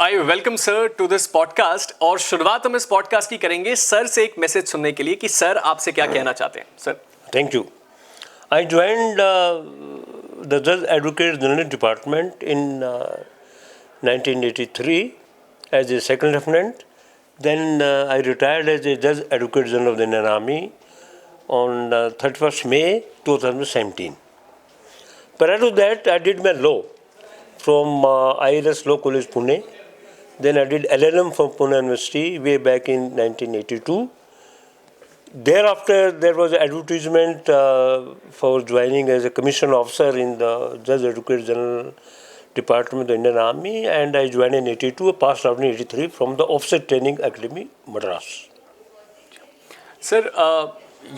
I welcome sir to this podcast. और शुरुआत हम इस पॉडकास्ट की करेंगे सर से एक मैसेज सुनने के लिए कि सर आपसे क्या कहना चाहते हैं। Sir Thank you. I joined the Judge Advocate General Department in 1983 as a second lieutenant. Then I retired as a Judge Advocate General of the Indian Army on 31st May 2017. Prior to that, I did my law from ILS Law College, Pune. Then I did LLM from Pune University way back in 1982. Thereafter, there was an advertisement for joining as a commissioned officer in the Judge Advocate General Department of the Indian Army, and I joined in 82, passed out in 83 from the Officer Training Academy, Madras. Sir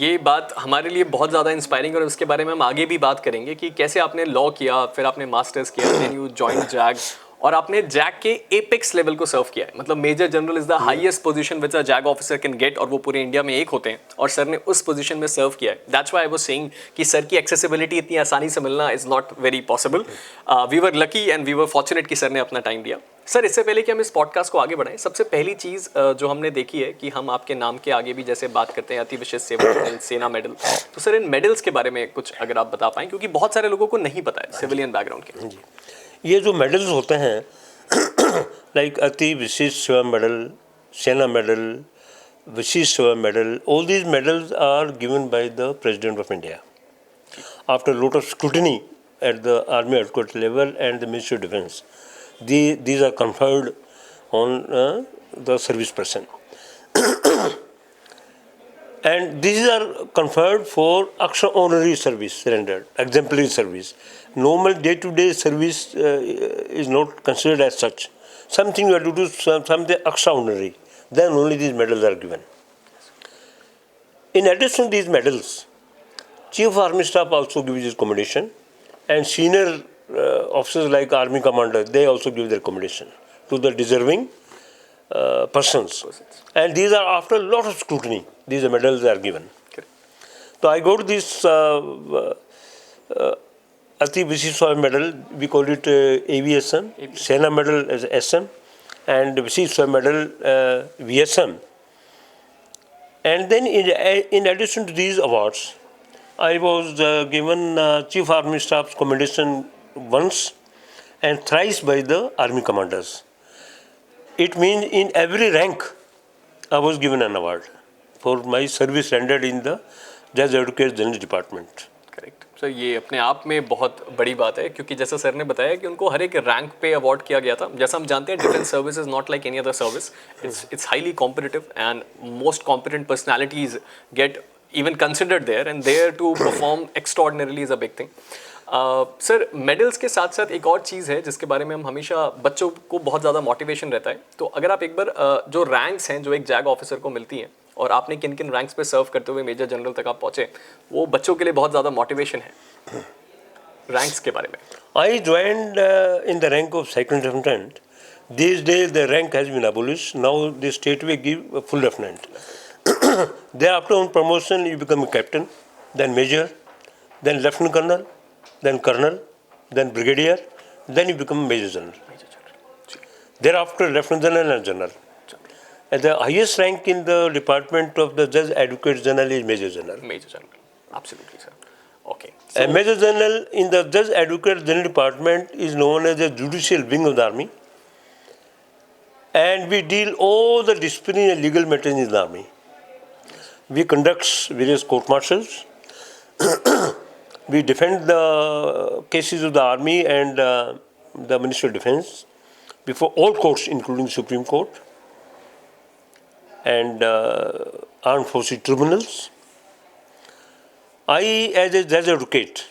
ये बात हमारे लिए बहुत ज़्यादा inspiring और उसके बारे में हम आगे भी बात करेंगे कि कैसे आपने लॉ किया, फिर आपने मास्टर्स किया, देन यू जॉइन जैग और आपने जैग के एपेक्स लेवल को सर्व किया है। मतलब major general is the highest position which a JAG officer can get, और वो पूरे इंडिया में एक होते हैं और सर ने उस पोजीशन में सर्व किया है। That's why I was saying कि सर की एक्सेसिबिलिटी इतनी आसानी से मिलना is not very possible. We were lucky and we were fortunate कि सर ने अपना टाइम दिया। सर इससे पहले कि हम इस पॉडकास्ट को आगे बढ़ाएं, सबसे पहली चीज़ जो हमने देखी है कि हम आपके नाम के आगे भी जैसे बात करते हैं अति विशिष्ट सेवा मेडल, सेना मेडल, तो सर इन मेडल्स के बारे में कुछ अगर आप बता पाएं, क्योंकि बहुत सारे लोगों को नहीं पता है सिविलियन बैकग्राउंड के। जी, ये जो मेडल्स होते हैं लाइक अति विशिष्ट सेवा मेडल, सेना मेडल, विशिष्ट सेवा medal, all these medals are given by the President of India after a lot of scrutiny at the Army headquarters level and the Ministry of Defence. These are conferred on the service person. And these are conferred for extraordinary service rendered, exemplary service. Normal day-to-day service is not considered as such. Something you have to do, something extraordinary. Then only these medals are given. In addition to these medals, Chief of Army Staff also gives his commendation, and senior officers like Army Commander, they also give their commendation to the deserving persons. And these are after a lot of scrutiny, these medals are given. So I got this Ati Vishiswa medal, we call it AVSM, Sena medal as SM, and Vishiswa medal VSM. And then in addition to these awards, I was given Chief Army Staff's commendation once and thrice by the Army Commanders. It means in every rank I was given an award for my service rendered in the Judge Advocate General Department. Correct sir, ये अपने आप में बहुत बड़ी बात है, क्योंकि जैसा सर ने बताया कि उनको हर एक रैंक पे अवार्ड किया गया था। जैसा हम जानते हैं defence service is not like any other service, it's highly competitive and most competent personalities get even considered there, and there to perform extraordinarily is a big thing. Sir medals के साथ साथ एक और चीज़ है जिसके बारे में हम हमेशा बच्चों को बहुत ज़्यादा मोटिवेशन रहता है। तो अगर आप एक बार जो रैंक्स हैं जो एक जैग ऑफिसर को मिलती हैं और आपने किन किन रैंक्स पे सर्व करते हुए मेजर जनरल तक आप पहुँचे, वो बच्चों के लिए बहुत ज़्यादा मोटिवेशन है। रैंक्स के बारे में I joined in the rank of second lieutenant. These days the rank has been abolished. Now the state will give a full lieutenant. Thereafter on promotion you become a captain, then major, then lieutenant colonel, then colonel, then brigadier, then you become major general. Thereafter lieutenant general and general. And the highest rank in the department of the Judge Advocate General is major general. Major general, absolutely sir. Okay. A major general in the Judge Advocate General Department is known as the judicial wing of the army, and we deal all the disciplinary and legal matters in the army. We conduct various court martials. We defend the cases of the army and the Ministry of Defence before all courts, including the Supreme Court and armed forces tribunals. I, as a judge advocate,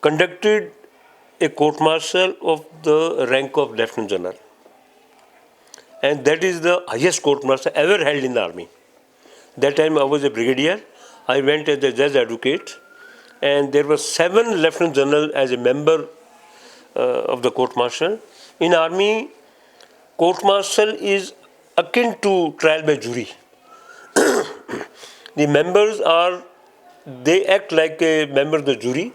conducted a court martial of the rank of Lieutenant General. And that is the highest court martial ever held in the army. That time I was a brigadier. I went as a judge advocate, and there were 7 lieutenant generals as a member of the court martial. In army, court martial is akin to trial by jury. The members they act like a member of the jury.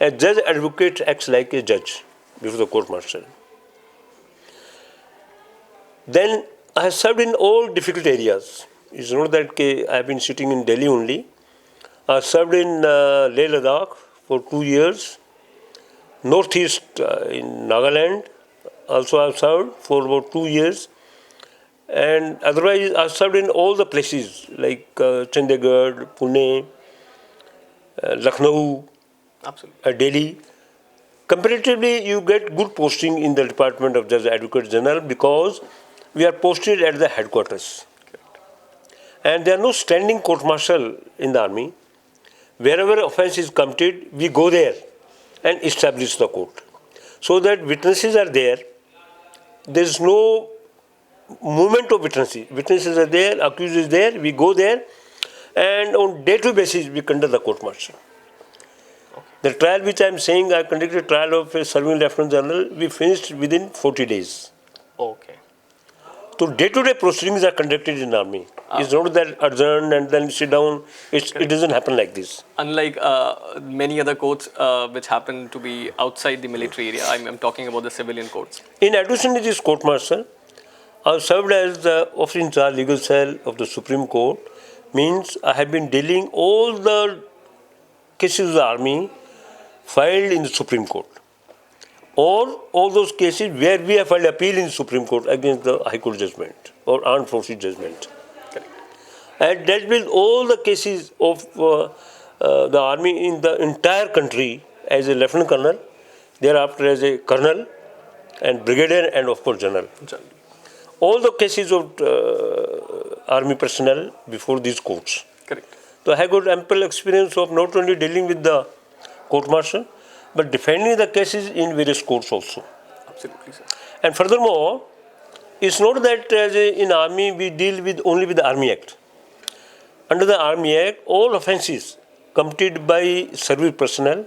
A judge advocate acts like a judge before the court martial. Then I have served in all difficult areas. It's not that I have been sitting in Delhi only. I served in Leh Ladakh for 2 years, northeast in Nagaland. Also I have served for about 2 years. And otherwise I have served in all the places like Chandigarh, Pune, Lucknow, Absolutely. Delhi. Comparatively, you get good posting in the Department of Judge Advocate General because we are posted at the headquarters. And there are no standing court-martial in the army. Wherever offense is committed, we go there and establish the court. So that witnesses are there. There is no movement of witnesses. Witnesses are there, accused is there, we go there, and on day-to-day basis we conduct the court-martial. The trial which I am saying, I conducted a trial of a serving Lieutenant General, we finished within 40 days. Okay. So day-to-day proceedings are conducted in army. It's not that adjourn and then sit down. It doesn't happen like this. Unlike many other courts which happen to be outside the military area, I'm talking about the civilian courts. In addition to this court-martial, I have served as the officer in charge legal cell of the Supreme Court. Means I have been dealing all the cases of the army filed in the Supreme Court. Or all those cases where we have filed appeal in the Supreme Court against the High Court judgment or Armed Forces judgment. Correct. And dealt with all the cases of the army in the entire country as a lieutenant colonel, thereafter as a colonel and brigadier and of course general. Generally. All the cases of army personnel before these courts. Correct. So I have got ample experience of not only dealing with the court-martial, but defending the cases in various courts also. Absolutely, sir. And furthermore, it's not that in army we deal with only with the Army Act. Under the Army Act, all offences committed by service personnel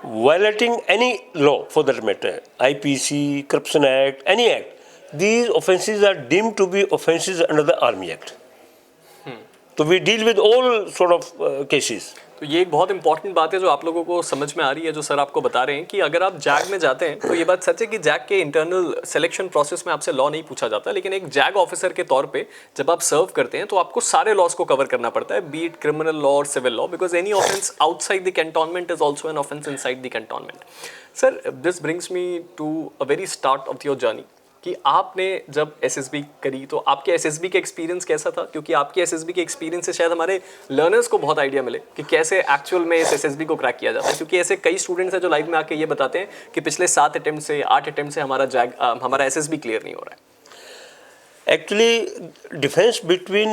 violating any law for that matter, IPC, Corruption Act, any act, these offences are deemed to be offences under the Army Act. So we deal with all sort of cases. तो ये एक बहुत important बात है जो आप लोगों को समझ में आ रही है, जो सर आपको बता रहे हैं कि अगर आप जैग में जाते हैं तो ये बात सच है कि जैग के इंटरनल सिलेक्शन प्रोसेस में आपसे लॉ नहीं पूछा जाता, लेकिन एक जैग ऑफिसर के तौर पे जब आप सर्व करते हैं तो आपको सारे लॉज को कवर करना पड़ता है, बी इट क्रिमिनल लॉ और civil law, because any offence outside the cantonment is also an offence inside the cantonment. Sir, this brings me to a very start of your journey कि आपने जब SSB करी तो आपके SSB के experience कैसा था, क्योंकि आपके एसएसबी के एक्सपीरियंस से शायद हमारे लर्नर्स को बहुत आइडिया मिले कि कैसे एक्चुअल में इस एसएसबी को क्रैक किया जाता है, क्योंकि ऐसे कई स्टूडेंट्स हैं जो लाइव में आके ये बताते हैं कि पिछले 7 अटेम्प्ट से 8 अटेम्प्ट से हमारा एसएसबी क्लियर नहीं हो रहा है. Actually, difference between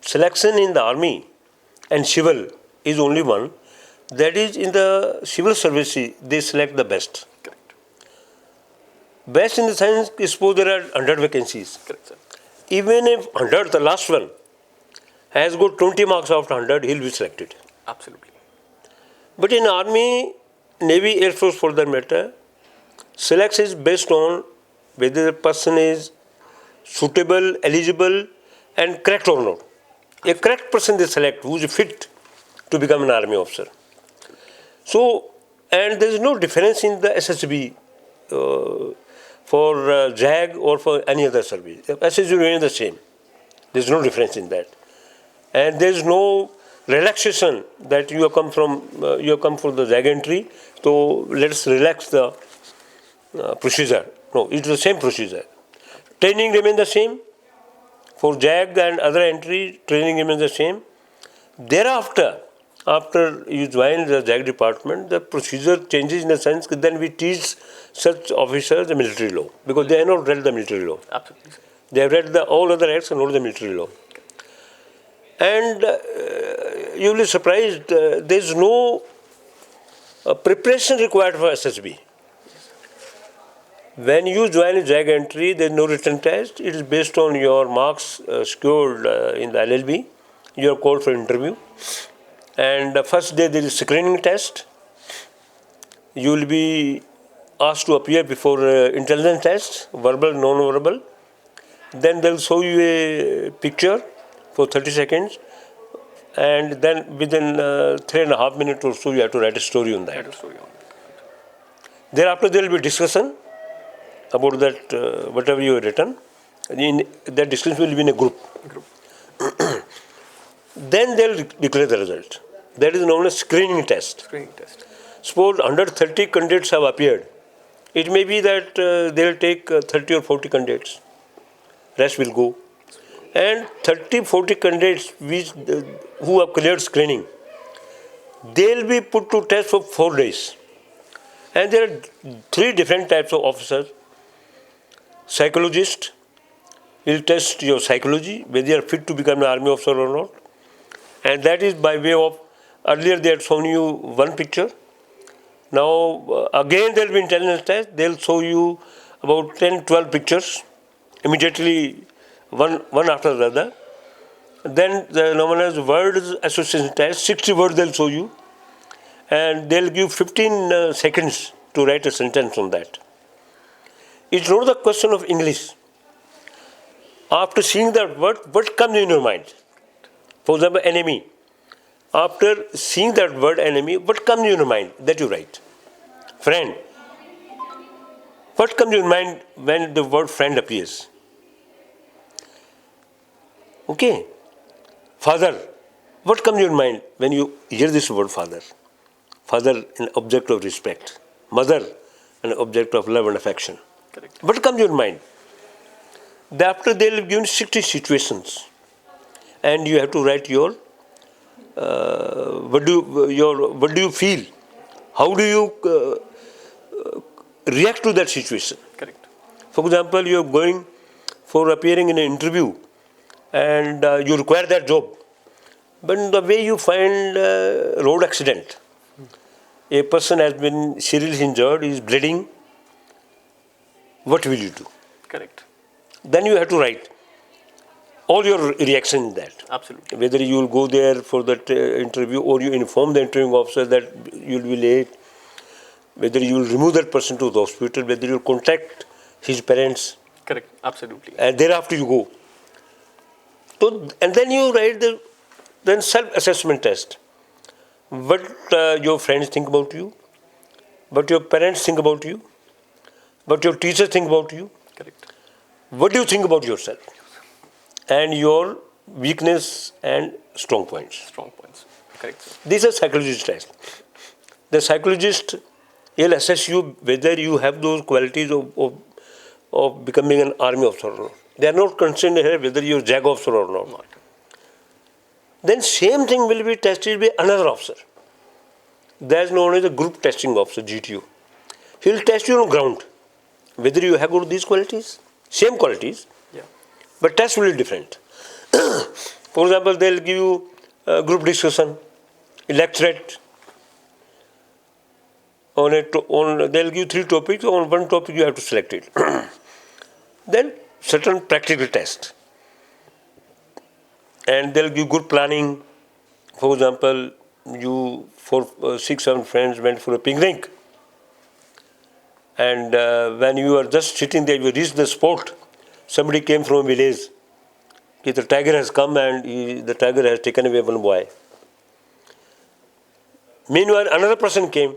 selection in the army and civil is only one. That is, in the civil service, they select the best. Best in the sense, suppose there are 100 vacancies. Correct, sir. Even if 100, the last one, has got 20 marks out of 100, he'll be selected. Absolutely. But in Army, Navy, Air Force for that matter, selection is based on whether the person is suitable, eligible, and correct or not. A correct person they select who is fit to become an army officer. So, and there is no difference in the SSB for JAG or for any other service. SSB remains the same. There is no difference in that. And there is no relaxation that you have come for the JAG entry, so let's relax the procedure. No, it's the same procedure. Training remains the same. For JAG and other entry, training remains the same. Thereafter, after you join the JAG department, the procedure changes in the sense that then we teach such officers the military law, because they have not read the military law. Absolutely. They have read all other acts and not the military law. And you will be surprised, there is no preparation required for SSB. When you join a JAG entry, there is no written test. It is based on your marks secured in the LLB. You are called for interview. And the first day there is screening test. You will be asked to appear before intelligence test, verbal, non-verbal. Then they will show you a picture for 30 seconds. And then within 3.5 minutes or so, you have to write a story on that. Thereafter, there will be discussion. about that whatever you have written. That discussion will be in a group. Then they'll declare the result. That is known as screening test. Screening test. Suppose 130 candidates have appeared. It may be that they'll take 30 or 40 candidates. Rest will go. And 30-40 candidates who have cleared screening, they'll be put to test for 4 days. And there are 3 different types of officers. Psychologist will test your psychology, whether you are fit to become an army officer or not. And that is by way of, earlier they had shown you one picture. Now again there will be intelligence test. They'll show you about 10-12 pictures immediately, one after the other. Then the known as words association test, 60 words they'll show you. And they'll give 15 seconds to write a sentence on that. It's not the question of English. After seeing that word, what comes in your mind? For example, enemy. After seeing that word enemy, what comes in your mind that you write? Friend. What comes in your mind when the word friend appears? Okay. Father. What comes in your mind when you hear this word father? Father, an object of respect. Mother, an object of love and affection. Correct. What comes in your mind? After they will give 60 situations, and you have to write your what do you feel? How do you react to that situation? Correct. For example, you are going for appearing in an interview, and you require that job. But in the way you find road accident, a person has been seriously injured, is bleeding. What will you do? Correct. Then you have to write all your reaction in that. Absolutely. Whether you will go there for that interview or you inform the interviewing officer that you will be late, whether you will remove that person to the hospital, whether you will contact his parents. Correct. Absolutely. And thereafter you go. So, and then you write the then self-assessment test. What your friends think about you, what your parents think about you, what your teachers think about you. Correct. What do you think about yourself? And your weakness and strong points. Strong points. Correct, sir. These are psychologist tests. The psychologist will assess you whether you have those qualities of becoming an army officer or not. They are not concerned here whether you are JAG officer or not. Not. Then same thing will be tested by another officer. That is known as a group testing officer, GTO. He will test you on ground. Whether you have got these qualities, same qualities, Yeah. but test will be different. For example, they'll give you a group discussion, electorate. They'll give 3 topics. On one topic, you have to select it. Then certain practical test, and they'll give good planning. For example, you 6-7 friends went for a picnic, and when you are just sitting there, you reach the spot. Somebody came from a village. The tiger has come and the tiger has taken away one boy. Meanwhile, another person came.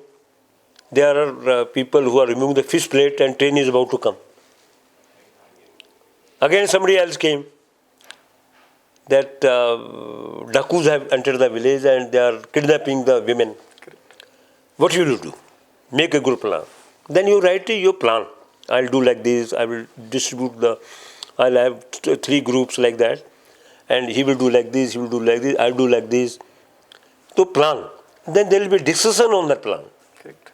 There are people who are removing the fish plate and train is about to come. Again, somebody else came. That Dakus have entered the village and they are kidnapping the women. What will you do? Make a good plan. Then you write your plan. I'll do like this. I will distribute I'll have 3 groups like that. And he will do like this. He will do like this. I'll do like this. So plan. Then there will be discussion on that plan. Correct.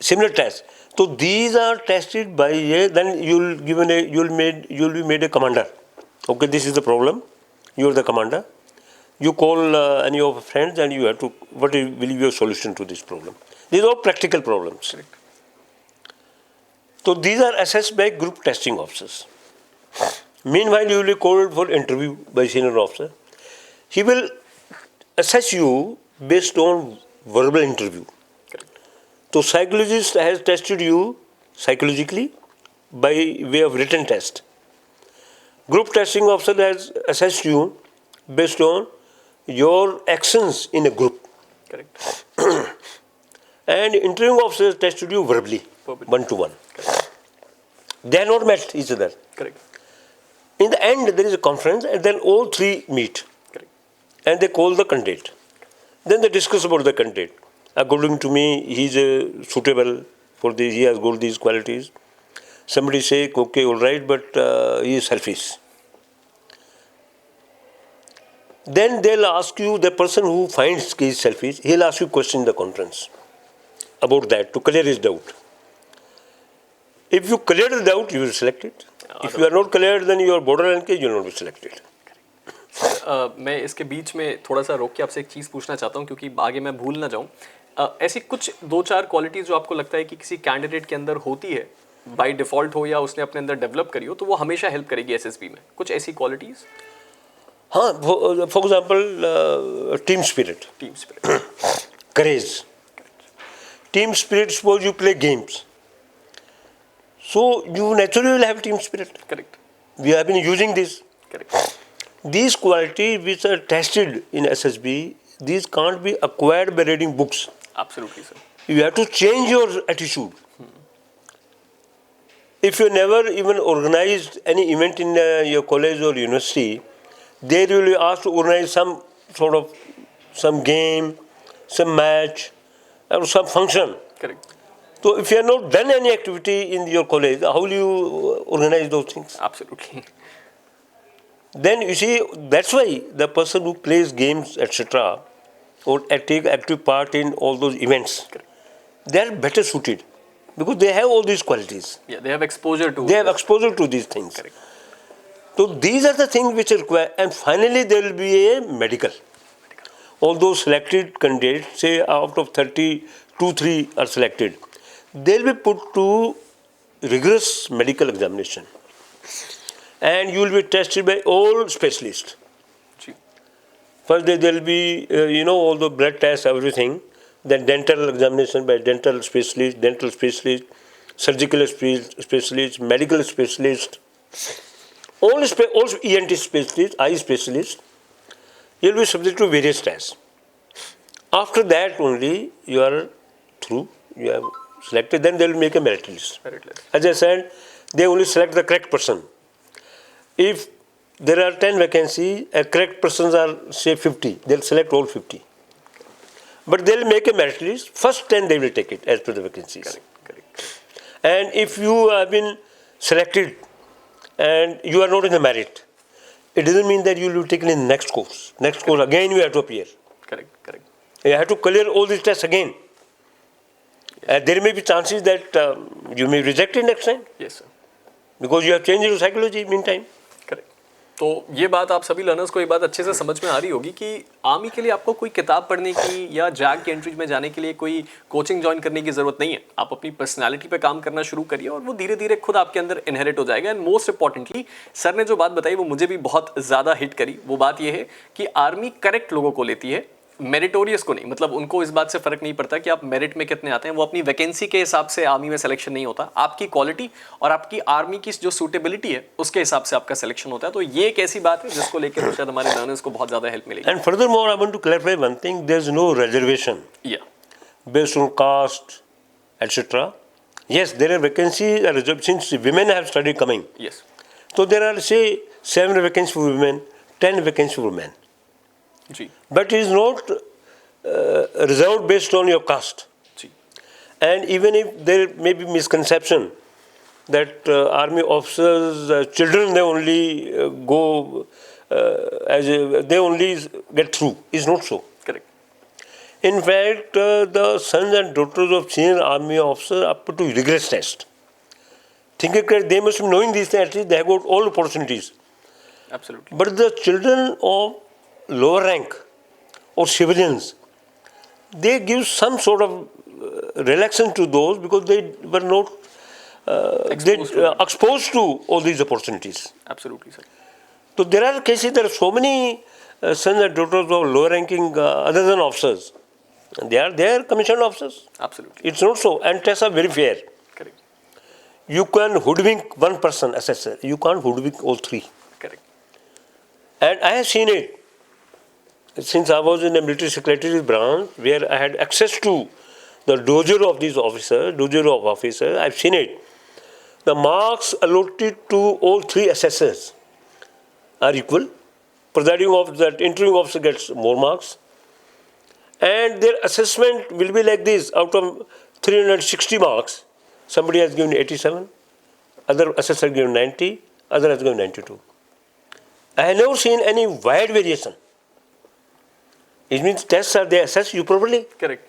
Similar tests. So these are tested by then you'll be made a commander. Okay, this is the problem. You are the commander. You call any of your friends and you have to, what will be your solution to this problem? These are all practical problems. Correct. So these are assessed by group testing officers. Meanwhile, you will be called for interview by senior officer. He will assess you based on verbal interview. So psychologist has tested you psychologically by way of written test. Group testing officer has assessed you based on your actions in a group. Correct. And interviewing officer has tested you verbally. 1-to-1. They are not met each other. Correct. In the end, there is a conference, and then all three meet, Correct. and they call the candidate. Then they discuss about the candidate. According to me, he is suitable for this. He has got these qualities. Somebody say, okay, all right, but he is selfish. Then they'll ask you, the person who finds he is selfish, he'll ask you question in the conference about that to clear his doubt. If you clear the doubt, you will select it. If you are not cleared, then you are borderline case, you will not be selected. मैं इसके बीच में थोड़ा सा रोक के आपसे एक चीज़ पूछना चाहता हूँ क्योंकि आगे मैं भूल ना जाऊँ. ऐसी कुछ 2-4 क्वालिटीज़ जो आपको लगता है कि किसी कैंडिडेट के अंदर होती है, बाय डिफ़ॉल्ट हो या उसने अपने अंदर डेवलप करी हो, तो वो हमेशा हेल्प करेगी एसएसबी में. कुछ ऐसी क्वालिटीज़? हाँ, for example team spirit, courage. Team spirit, suppose you play games. So you naturally will have team spirit. Correct. We have been using this. Correct. These qualities which are tested in SSB, these can't be acquired by reading books. Absolutely, sir. You have to change your attitude. If you never even organized any event in your college or university, there you will be asked to organize some game, some match, or some function. Correct. So if you have not done any activity in your college, how will you organize those things? Absolutely. Then you see, that's why the person who plays games, etc., or take active part in all those events, they are better suited because they have all these qualities. Yeah, they have exposure to. They have exposure to these things. Correct. So these are the things which are required, and finally there will be a medical. All those selected candidates, say out of 30, 2-3 are selected, they will be put to rigorous medical examination. And you will be tested by all specialists. First there will be, all the blood tests, everything. Then dental examination by dental specialist, surgical specialist, medical specialist, all ENT specialists, eye specialists. You will be subject to various tests. After that only you are through, you have selected, then they will make a merit list. As I said, they only select the correct person. If there are 10 vacancies, correct persons are say 50, they will select all 50. But they will make a merit list, first 10 they will take it as per the vacancies. Correct. And if you have been selected and you are not in the merit, it doesn't mean that you will be taken in the next course. Next course again you have to appear. Correct. You have to clear all these tests again. There may be chances that you may reject it next time. Yes, sir. Because you have changed your psychology meantime. Correct. तो ये बात आप सभी learners को ये बात अच्छे से समझ में आ रही होगी कि आर्मी के लिए आपको कोई किताब पढ़ने की या जैग की एंट्रीज में जाने के लिए कोई कोचिंग ज्वाइन करने की जरूरत नहीं है. आप अपनी पर्सनालिटी पे काम करना शुरू करिए और वो धीरे धीरे खुद आपके अंदर इनहेरिट हो जाएगा. एंड मोस्ट इंपॉर्टेंटली सर ने जो बात बताई वो मुझे भी बहुत ज़्यादा हिट करी. वो बात ये है कि आर्मी करेक्ट लोगों को लेती है, मेरिटोरियस को नहीं. मतलब उनको इस बात से फर्क नहीं पड़ता कि आप मेरिट में कितने आते हैं. वो अपनी वैकेंसी के हिसाब से आर्मी में सिलेक्शन नहीं होता. आपकी क्वालिटी और आपकी आर्मी की जो सूटेबिलिटी है उसके हिसाब से आपका सिलेक्शन होता है. तो ये एक ऐसी बात है जिसको लेकर तो शायद हमारे लर्नर्स को बहुत ज्यादा हेल्प मिलेगी. And furthermore I want to clarify one thing, there is no reservation based on caste etcetera. Yes, there are vacancies reserved since women have started coming. Yes. So there are say 7 vacancies for women, 10 vacancies for men. जी. But it is not reserved based on your caste. जी. And even if there may be misconception that army officers, children, they only go they only get through. It's not so. Correct. In fact, the sons and daughters of senior army officers are put to rigorous test. Think they must be knowing these things, at least they have got all opportunities. Absolutely. But the children of lower rank or civilians, they give some sort of relaxation to those because they were not exposed to all these opportunities. Absolutely, sir. So there are cases, there are so many sons and daughters of lower ranking other than officers. They are commissioned officers. Absolutely. It's not so. And tests are very fair. Correct. You can hoodwink one person, assessor. You can't hoodwink all 3. Correct. And I have seen it since I was in the military secretary's branch, where I had access to the dossier of these officers, dossier of officers, I've seen it. The marks allotted to all three assessors are equal. Presiding officer, that interviewing officer gets more marks. And their assessment will be like this: out of 360 marks, somebody has given 87, other assessor given 90, other has given 92. I have never seen any wide variation. It means tests are they assess you properly. Correct,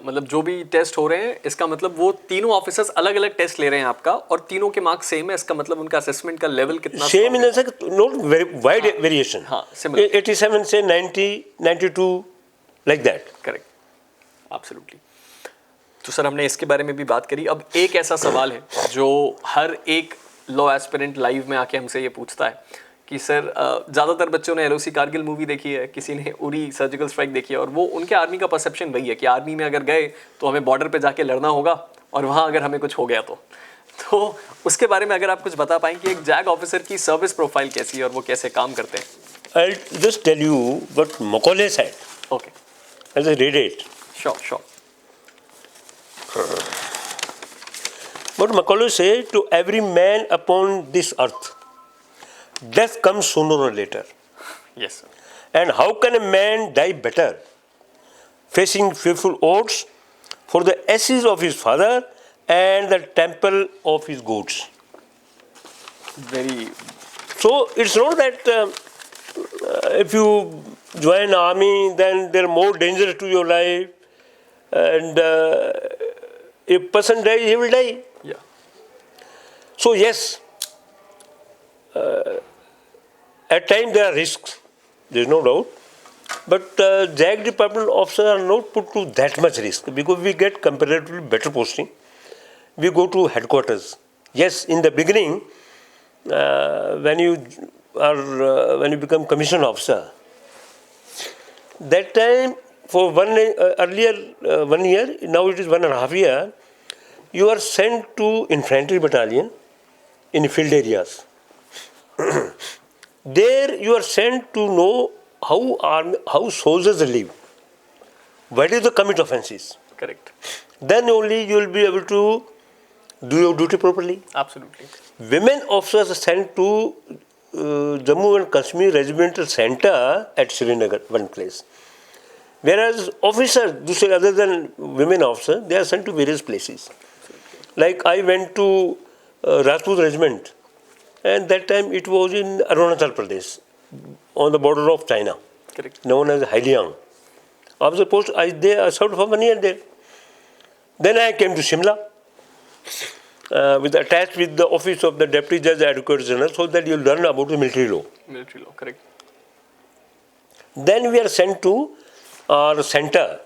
मतलब जो भी test हो रहे हैं इसका मतलब वो तीनों ऑफिसर्स अलग अलग टेस्ट ले रहे हैं आपका और तीनों के मार्क्स सेम है, इसका मतलब उनका असेसमेंट का लेवल कितना Same in the sense, not very wide variation. हाँ, similar. 87 say 90, 92, like that. Correct, absolutely. तो सर हमने इसके बारे में भी बात करी। अब एक ऐसा सवाल है जो हर एक लॉ एस्पिरेंट लाइव में आके हमसे ये पूछता है कि सर ज़्यादातर बच्चों ने LOC कारगिल मूवी देखी है, किसी ने उरी सर्जिकल स्ट्राइक देखी है, और वो उनके आर्मी का परसेप्शन वही है कि आर्मी में अगर गए तो हमें बॉर्डर पे जाके लड़ना होगा और वहाँ अगर हमें कुछ हो गया तो उसके बारे में अगर आप कुछ बता पाएँ कि एक जैग ऑफिसर की सर्विस प्रोफाइल कैसी है और वो कैसे काम करते हैं। I'll just tell you what Macaulay said. Okay, I'll just read it. Sure. What Macaulay said: to every man upon this earth, death comes sooner or later. Yes sir, And how can a man die better? Facing fearful odds for the ashes of his father and the temple of his gods. Very So it's not that if you join army, then there are more dangers to your life, and if person dies, he will die. या So yes, at times there are risks, there is no doubt, but JAG department officers are not put to that much risk because we get comparatively better posting. We go to headquarters. Yes, in the beginning, when you become commissioned officer, that time for earlier 1 year, now it is 1.5 years, you are sent to infantry battalion in field areas. There you are sent to know how soldiers live, what is the commit offenses. Correct, Then only you will be able to do your duty properly. Absolutely. Women officers are sent to Jammu and Kashmir Regimental Center at Srinagar, one place. Whereas officers, other than women officers, they are sent to various places. Like I went to Rajput Regiment, and that time it was in Arunachal Pradesh, on the border of China, correct, known as Hailiang. I was supposed I served for 1 year there. Then I came to Shimla, attached with the office of the Deputy Judge Advocate General, so that you learn about the military law. Military law, correct, Then we are sent to our center,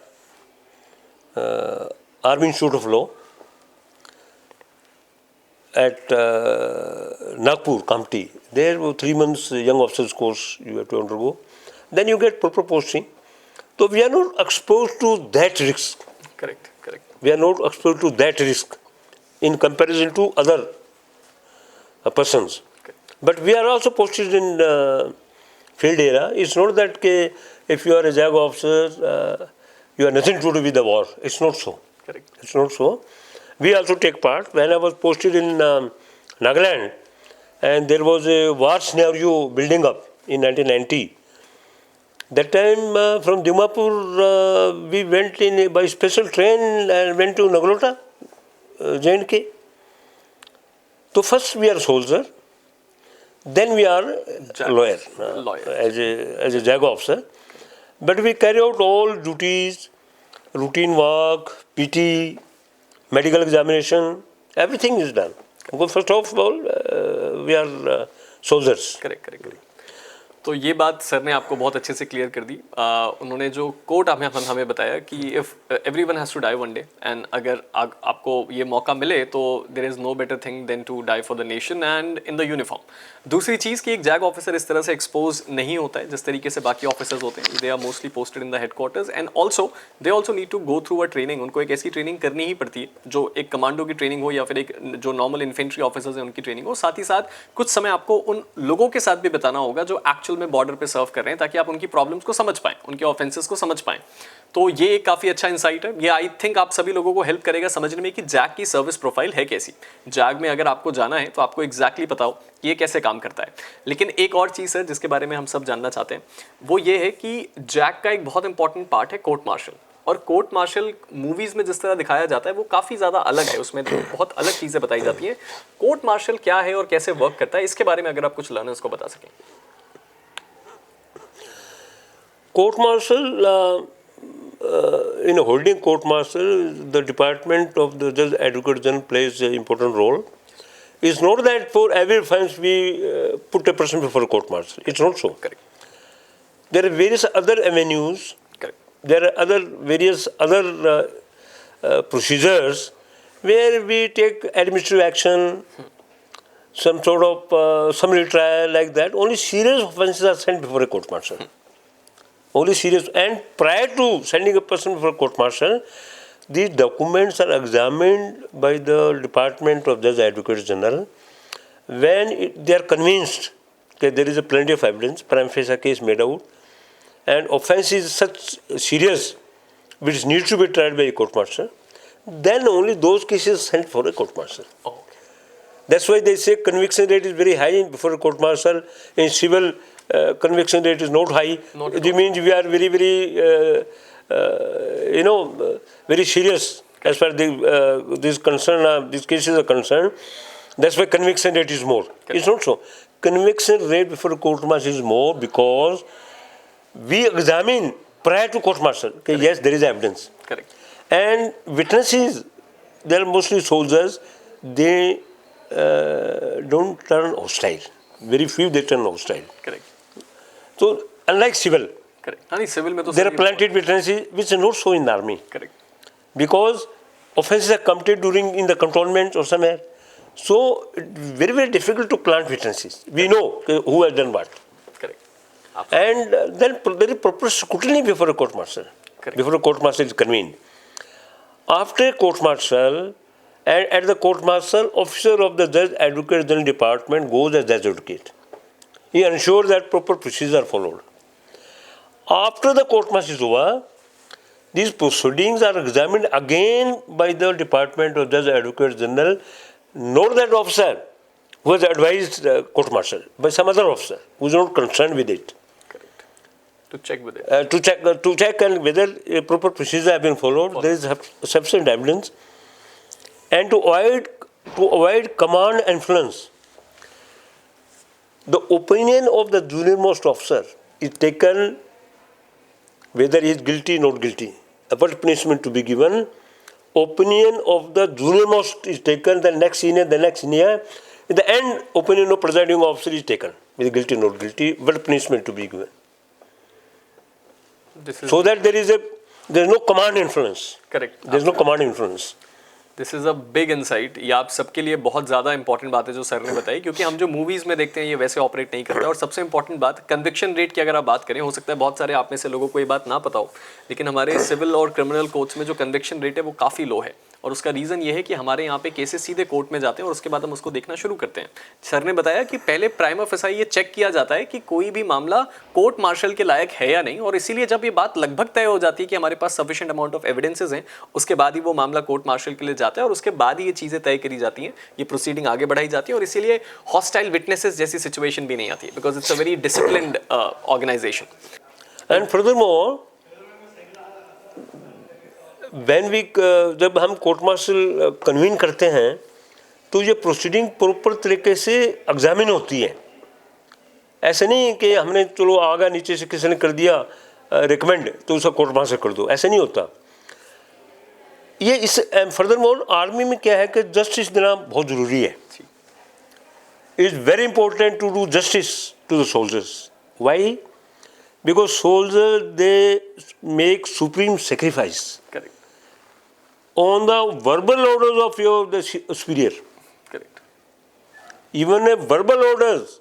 Army Institute of Law, at Nagpur, Kamptee. There were 3 months young officers course you have to undergo. Then you get proper posting. So we are not exposed to that risk. Correct, correct, We are not exposed to that risk in comparison to other persons. But we are also posted in field area. It's not that if you are a JAG officer, you have nothing to do with the war. It's not so. Correct, It's not so. We also take part. When I was posted in Nagaland, and there was a war scenario building up in 1990. That time from Dimapur, we went in by special train and went to Naglota, J&K. So first we are soldier, then we are lawyer, as a JAG officer. But we carry out all duties, routine work, PT, medical examination, everything is done. Because first of all, we are soldiers. Correct, correct, correct. तो ये बात sir ने आपको बहुत अच्छे से clear कर दी। उन्होंने जो कोट हमें बताया कि if everyone has to die one day, and अगर आपको ये मौका मिले तो there is no better thing than to die for the nation and in the uniform. दूसरी चीज़ कि एक जैग ऑफिसर इस तरह से एक्सपोज नहीं होता है जिस तरीके से बाकी ऑफिसर्स होते हैं। They are mostly posted in the headquarters and they also need to go through a training. उनको एक ऐसी ट्रेनिंग करनी ही पड़ती है जो एक कमांडो की ट्रेनिंग हो या फिर एक जो नॉर्मल इन्फेंट्री ऑफिसर्स हैं उनकी ट्रेनिंग हो। साथ ही साथ कुछ समय आपको उन लोगों के साथ भी बताना होगा जो एक्चुअल में बॉर्डर पे सर्व कर रहे हैं, ताकि आप उनकी प्रॉब्लम्स को समझ पाएं, उनके ऑफेंसेस को समझ पाएं। तो ये एक काफ़ी अच्छा इंसाइट है। ये आई थिंक आप सभी लोगों को हेल्प करेगा समझने में कि जैग की सर्विस प्रोफाइल है कैसी। जैग में अगर आपको जाना है तो आपको एग्जैक्टली पता हो कि ये कैसे काम करता है। लेकिन एक और चीज़ है जिसके बारे में हम सब जानना चाहते हैं, वो ये है कि जैग का एक बहुत इंपॉर्टेंट पार्ट है कोर्ट मार्शल। और कोर्ट मार्शल मूवीज़ में जिस तरह दिखाया जाता है वो काफ़ी ज़्यादा अलग है, उसमें बहुत अलग चीज़ें बताई जाती हैं। कोर्ट मार्शल क्या है और कैसे वर्क करता है, इसके बारे में अगर आप कुछ लर्नर्स को बता सकें। Court martial, in holding court martial, the department of the Judge Advocate General plays an important role. It's not that for every offence we put a person before a court martial. It's not so. Correct. There are various other avenues. Correct. There are various other procedures where we take administrative action, some sort of summary trial like that. Only serious offences are sent before a court martial. Only serious. And prior to sending a person before a court martial, these documents are examined by the Department of Judge Advocate General. When they are convinced that there is a plenty of evidence, prima facie case made out, and offence is such serious which needs to be tried by a court martial, then only those cases are sent for a court martial. Okay. That's why they say conviction rate is very high before a court martial. In civil, conviction rate is not high. It means we are very, very, very serious as far as these cases are concerned. That's why conviction rate is more. It's not so. Conviction rate before a court martial is more because we examine prior to court martial. Okay, yes, there is evidence. Correct. And witnesses, they are mostly soldiers. They don't turn hostile. Very few they turn hostile. Correct. So unlike civil, Correct. हाँ नहीं, civil में तो there are planted witnesses which are not so in the army Correct. because offences are committed in the cantonments or somewhere. So very, very difficult to plant witnesses. We know who has done what. Correct. And then there is proper scrutiny before a court martial. Correct. Before a court martial is convened. After a court martial, and at the court martial, officer of the Judge Advocate General Department goes as judge advocate. He ensures that proper procedures are followed. After the court martial is over, these proceedings are examined again by the Department of Judge Advocate General, not that officer who has advised court martial, but some other officer who is not concerned with it. Correct. To check with it. To check and whether a proper procedure have been followed, there is sufficient evidence. And to avoid command influence, the opinion of the junior-most officer is taken whether he is guilty or not guilty, what punishment to be given. Opinion of the junior-most is taken, the next senior. In the end, opinion of presiding officer is taken, whether guilty or not guilty, what punishment to be given. So that there is no command influence. Correct. There is no command influence. This is a big insight. ये आप सबके लिए बहुत ज़्यादा important बात है जो sir ने बताई, क्योंकि हम जो मूवीज़ में देखते हैं ये वैसे ऑपरेट नहीं करता है। और सबसे इंपॉर्टेंट बात, कन्विक्शन रेट की अगर आप बात करें, हो सकता है बहुत सारे आप में से लोगों को ये बात ना पता हो, लेकिन हमारे सिविल और क्रिमिनल कोर्ट्स में जो कन्विक्शन रेट है वो काफ़ी लो है। और उसका रीज़न ये है कि हमारे यहाँ पे केसेस सीधे कोर्ट में जाते हैं और उसके बाद हम उसको देखना शुरू करते हैं। सर ने बताया कि पहले प्राइमा फेसाई ये चेक किया जाता है कि कोई भी मामला कोर्ट मार्शल के लायक है या नहीं, और इसीलिए जब ये बात लगभग तय हो जाती है कि हमारे पास सफिशिएंट अमाउंट ऑफ एविडेंसेस हैं, उसके बाद ही वो मामला कोर्ट मार्शल के लिए जाता है और उसके बाद ही ये चीज़ें तय करी जाती हैं, ये प्रोसीडिंग आगे बढ़ाई जाती है। और इसीलिए हॉस्टाइल विटनेसेस जैसी सिचुएशन भी नहीं आती है, because it's a very disciplined organisation. And furthermore जब हम कोर्ट मार्शल कन्वीन करते हैं तो ये प्रोसीडिंग प्रॉपर तरीके से एग्जामिन होती है। ऐसे नहीं कि हमने चलो आगा नीचे से किसी ने कर दिया रिकमेंड तो उसका कोर्ट मार्शल कर दो, ऐसे नहीं होता। ये इस फर्दरमोर आर्मी में क्या है कि जस्टिस देना बहुत ज़रूरी है। It's very important to do justice to the soldiers. Why? Because soldier they make supreme sacrifice on the verbal orders of the superior. Correct. Even a verbal orders,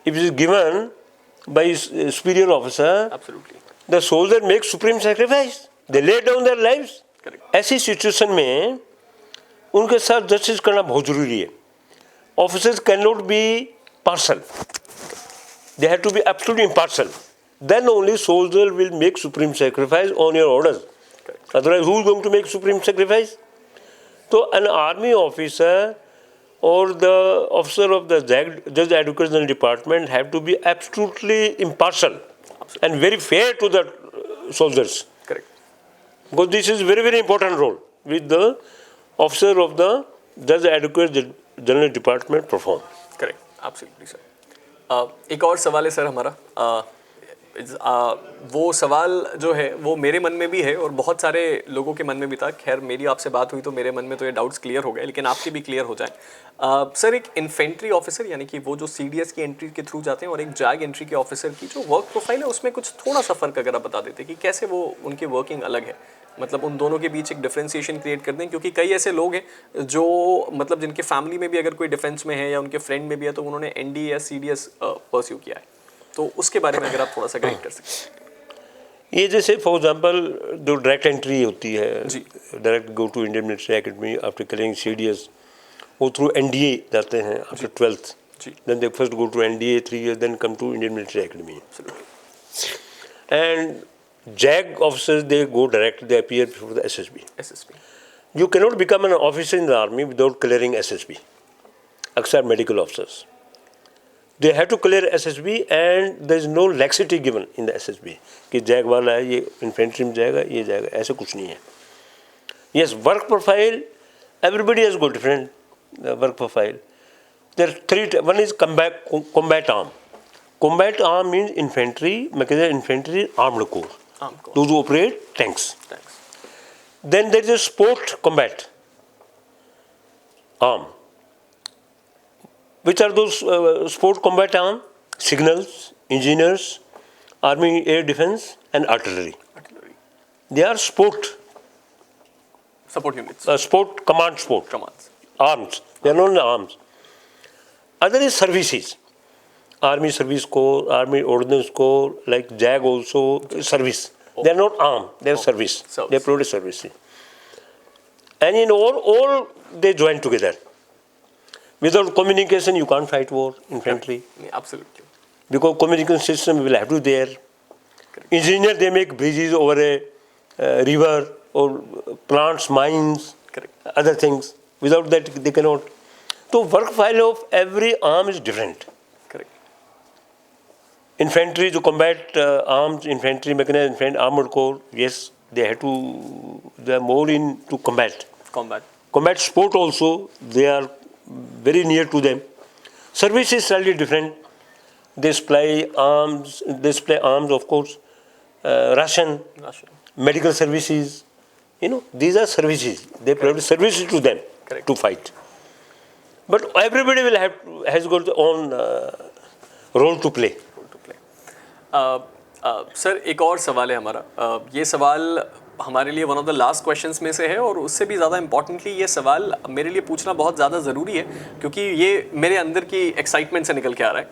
if it is given by superior officer, Absolutely. the soldier makes supreme sacrifice. They lay down their lives. Correct. ऐसी situation में उनके साथ justice करना बहुत जरूरी है। Officers cannot be partial. They have to be absolutely impartial. Then only soldier will make supreme sacrifice on your orders. Correct. Otherwise, who is going to make supreme sacrifice? So an army officer or the officer of the Judge Advocate General Department have to be absolutely impartial and very fair to the soldiers. Correct. Because this is very, very important role which the officer of the Judge Advocate General Department perform. Correct, absolutely sir. एक और सवाल है sir हमारा। वो सवाल जो है वो मेरे मन में भी है और बहुत सारे लोगों के मन में भी था। खैर मेरी आपसे बात हुई तो मेरे मन में तो ये डाउट्स क्लियर हो गए, लेकिन आपके भी क्लियर हो जाए। सर एक इन्फेंट्री ऑफिसर यानी कि वो जो सीडीएस की एंट्री के थ्रू जाते हैं और एक जैग एंट्री के ऑफिसर की जो वर्क प्रोफाइल है उसमें कुछ थोड़ा सा फ़र्क अगर आप बता देते कि कैसे वो उनकी वर्किंग अलग है, मतलब उन दोनों के बीच एक डिफ्रेंसिएशन क्रिएट कर दें, क्योंकि कई ऐसे लोग हैं जो मतलब जिनके फैमिली में भी अगर कोई डिफेंस में है या उनके फ्रेंड में भी है तो उन्होंने एनडी या सीडीएस परस्यू किया है, तो उसके बारे में अगर आप थोड़ा सा गाइड कर सकते। ये जैसे फॉर एग्जांपल जो डायरेक्ट एंट्री होती है, direct go to Indian Military Academy after clearing CDS, वो थ्रू एनडीए जाते हैं after 12th, then they first go to NDA 3 years, then come to Indian Military Academy. And JAG officers, they go direct, they appear before the SSB. You cannot become an officer in the army without clearing SSB, except medical officers. They have to clear SSB and there is no laxity given in the SSB कि JAG वाला है ये infantry में जाएगा, ये जाएगा, ऐसा कुछ नहीं है। Yes, work profile, everybody has got different work profile. There are three. One is combat arm. Combat arm means infantry, mechanical infantry, armed corps. Those who operate tanks. Then there is a sport combat arm. Which are those sport combat arm? Signals, engineers, army air defense and artillery. They are sport units. Sport command sport. Commands. Arms. They are not arms. Other is services. Army Service Corps, Army Ordnance Corps, like JAG also, service. They are not armed, they are service. They provide service. And in all they join together. Without communication, you can't fight war, infantry. Absolutely. Because communication system will have to be there. Engineer, they make bridges over a river or plants, mines, other things. Without that, they cannot. So work file of every arm is different. Infantry to combat arms, infantry, mechanized infantry, armored corps, yes, they are more into combat. Combat sport also, they are very near to them. Service is slightly different. They supply arms, of course, ration, medical services, these are services. They provide services to them to fight. But everybody has got their own role to play. Sir एक और सवाल है हमारा। ये सवाल हमारे लिए one of the last questions में से है और उससे भी ज़्यादा इम्पॉर्टेंटली ये सवाल मेरे लिए पूछना बहुत ज़्यादा ज़रूरी है क्योंकि ये मेरे अंदर की एक्साइटमेंट से निकल के आ रहा है।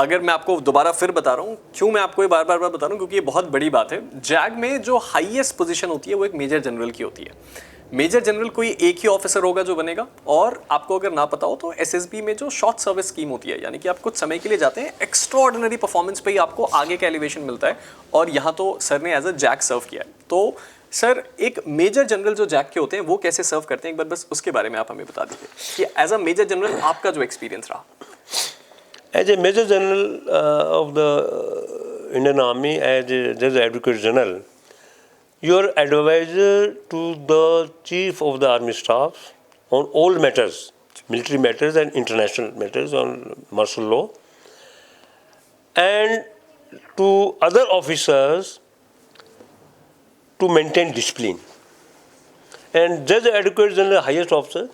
अगर मैं आपको दोबारा फिर बता रहा हूँ क्यों मैं आपको ये बार बार बता रहा हूँ, क्योंकि ये बहुत बड़ी बात है। जैग में जो हाईएस्ट पोजीशन होती है वो एक मेजर जनरल की होती है। मेजर जनरल कोई एक ही ऑफिसर होगा जो बनेगा, और आपको अगर ना पता हो तो एसएसबी में जो शॉर्ट सर्विस स्कीम होती है, यानी कि आप कुछ समय के लिए जाते हैं, एक्स्ट्राऑर्डिनरी परफॉर्मेंस पे ही आपको आगे का एलिवेशन मिलता है, और यहाँ तो सर ने एज अ जैक सर्व किया है। तो सर एक मेजर जनरल जो जैक के होते हैं वो कैसे सर्व करते हैं, एक बार बस उसके बारे में आप हमें बता दीजिए कि एज अ मेजर जनरल आपका जो एक्सपीरियंस रहा। As a major general of the Indian army, as a जज advocate general, you are advisor to the chief of the army staff on all matters, military matters and international matters on martial law, and to other officers to maintain discipline. And judge advocate general, highest officer,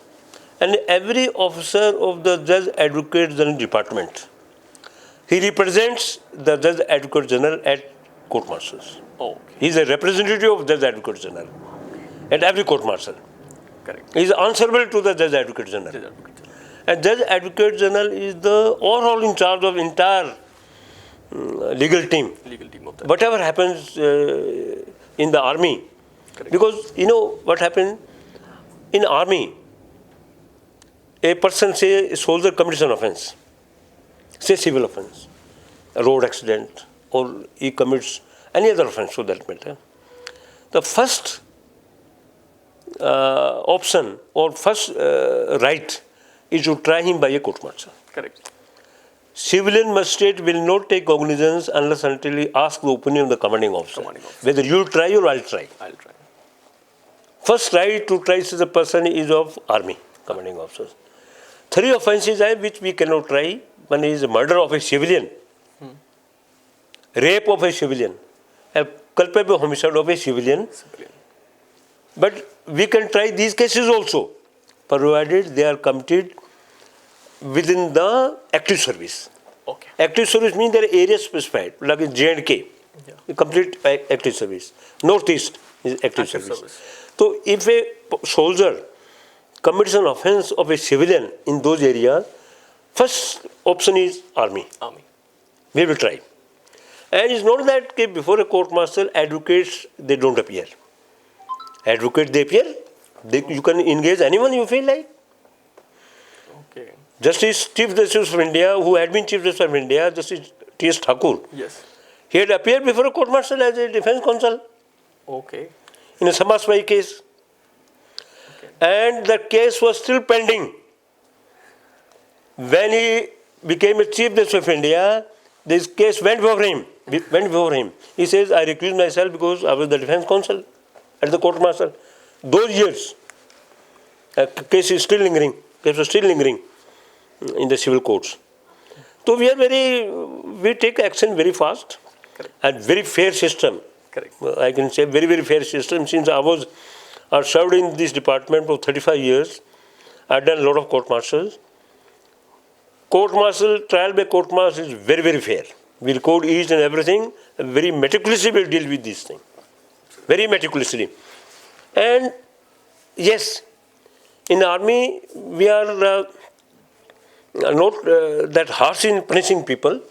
and every officer of the judge advocate general department, he represents the judge advocate general at court martials. He is a representative of Judge Advocate General at every court martial. Correct. He is answerable to the Judge Advocate General. And Judge Advocate General is the overall in charge of entire legal team. Whatever happens in the army. Correct. Because what happened in army, a person say a soldier commits an offense, say civil offense. road accident or he commits any other offense for that matter, the first option or first right is to try him by a court martial. Correct. Civilian magistrate will not take cognizance unless until he asks the opinion of the commanding officer. Whether you'll try or I'll try. I'll try. First right to try such a person is of army commanding officers. 3 offences are which we cannot try. One is murder of a civilian, rape of a civilian, a culpable homicide of a civilian. But we can try these cases also, provided they are committed within the active service. Okay. Active service means there are areas specified, like in J&K, complete active service. Northeast is active service. So if a soldier commits an offense of a civilian in those areas, first option is army. We will try. And it's not that before a court martial, advocates, they don't appear. Advocates, they appear. You can engage anyone you feel like. Okay. Justice Chief Justice of India, who had been Chief Justice of India, Justice T.S. Thakur, Yes. he had appeared before a court martial as a defense counsel Okay. in a Samaswai case. And the case was still pending. When he became a Chief Justice of India, this case went before him. He says, I recused myself because I was the defense counsel at the court martial. Those years, the case is still lingering. Case was still lingering in the civil courts. So we take action very fast. Correct. And very fair system. Correct. I can say very, very fair system. Since I served in this department for 35 years, I've done a lot of court martials. Court martial, trial by court martial is very, very fair. We record each and everything, and very meticulously we'll deal with this thing. Very meticulously. And yes, in the army, we are not that harsh in punishing people,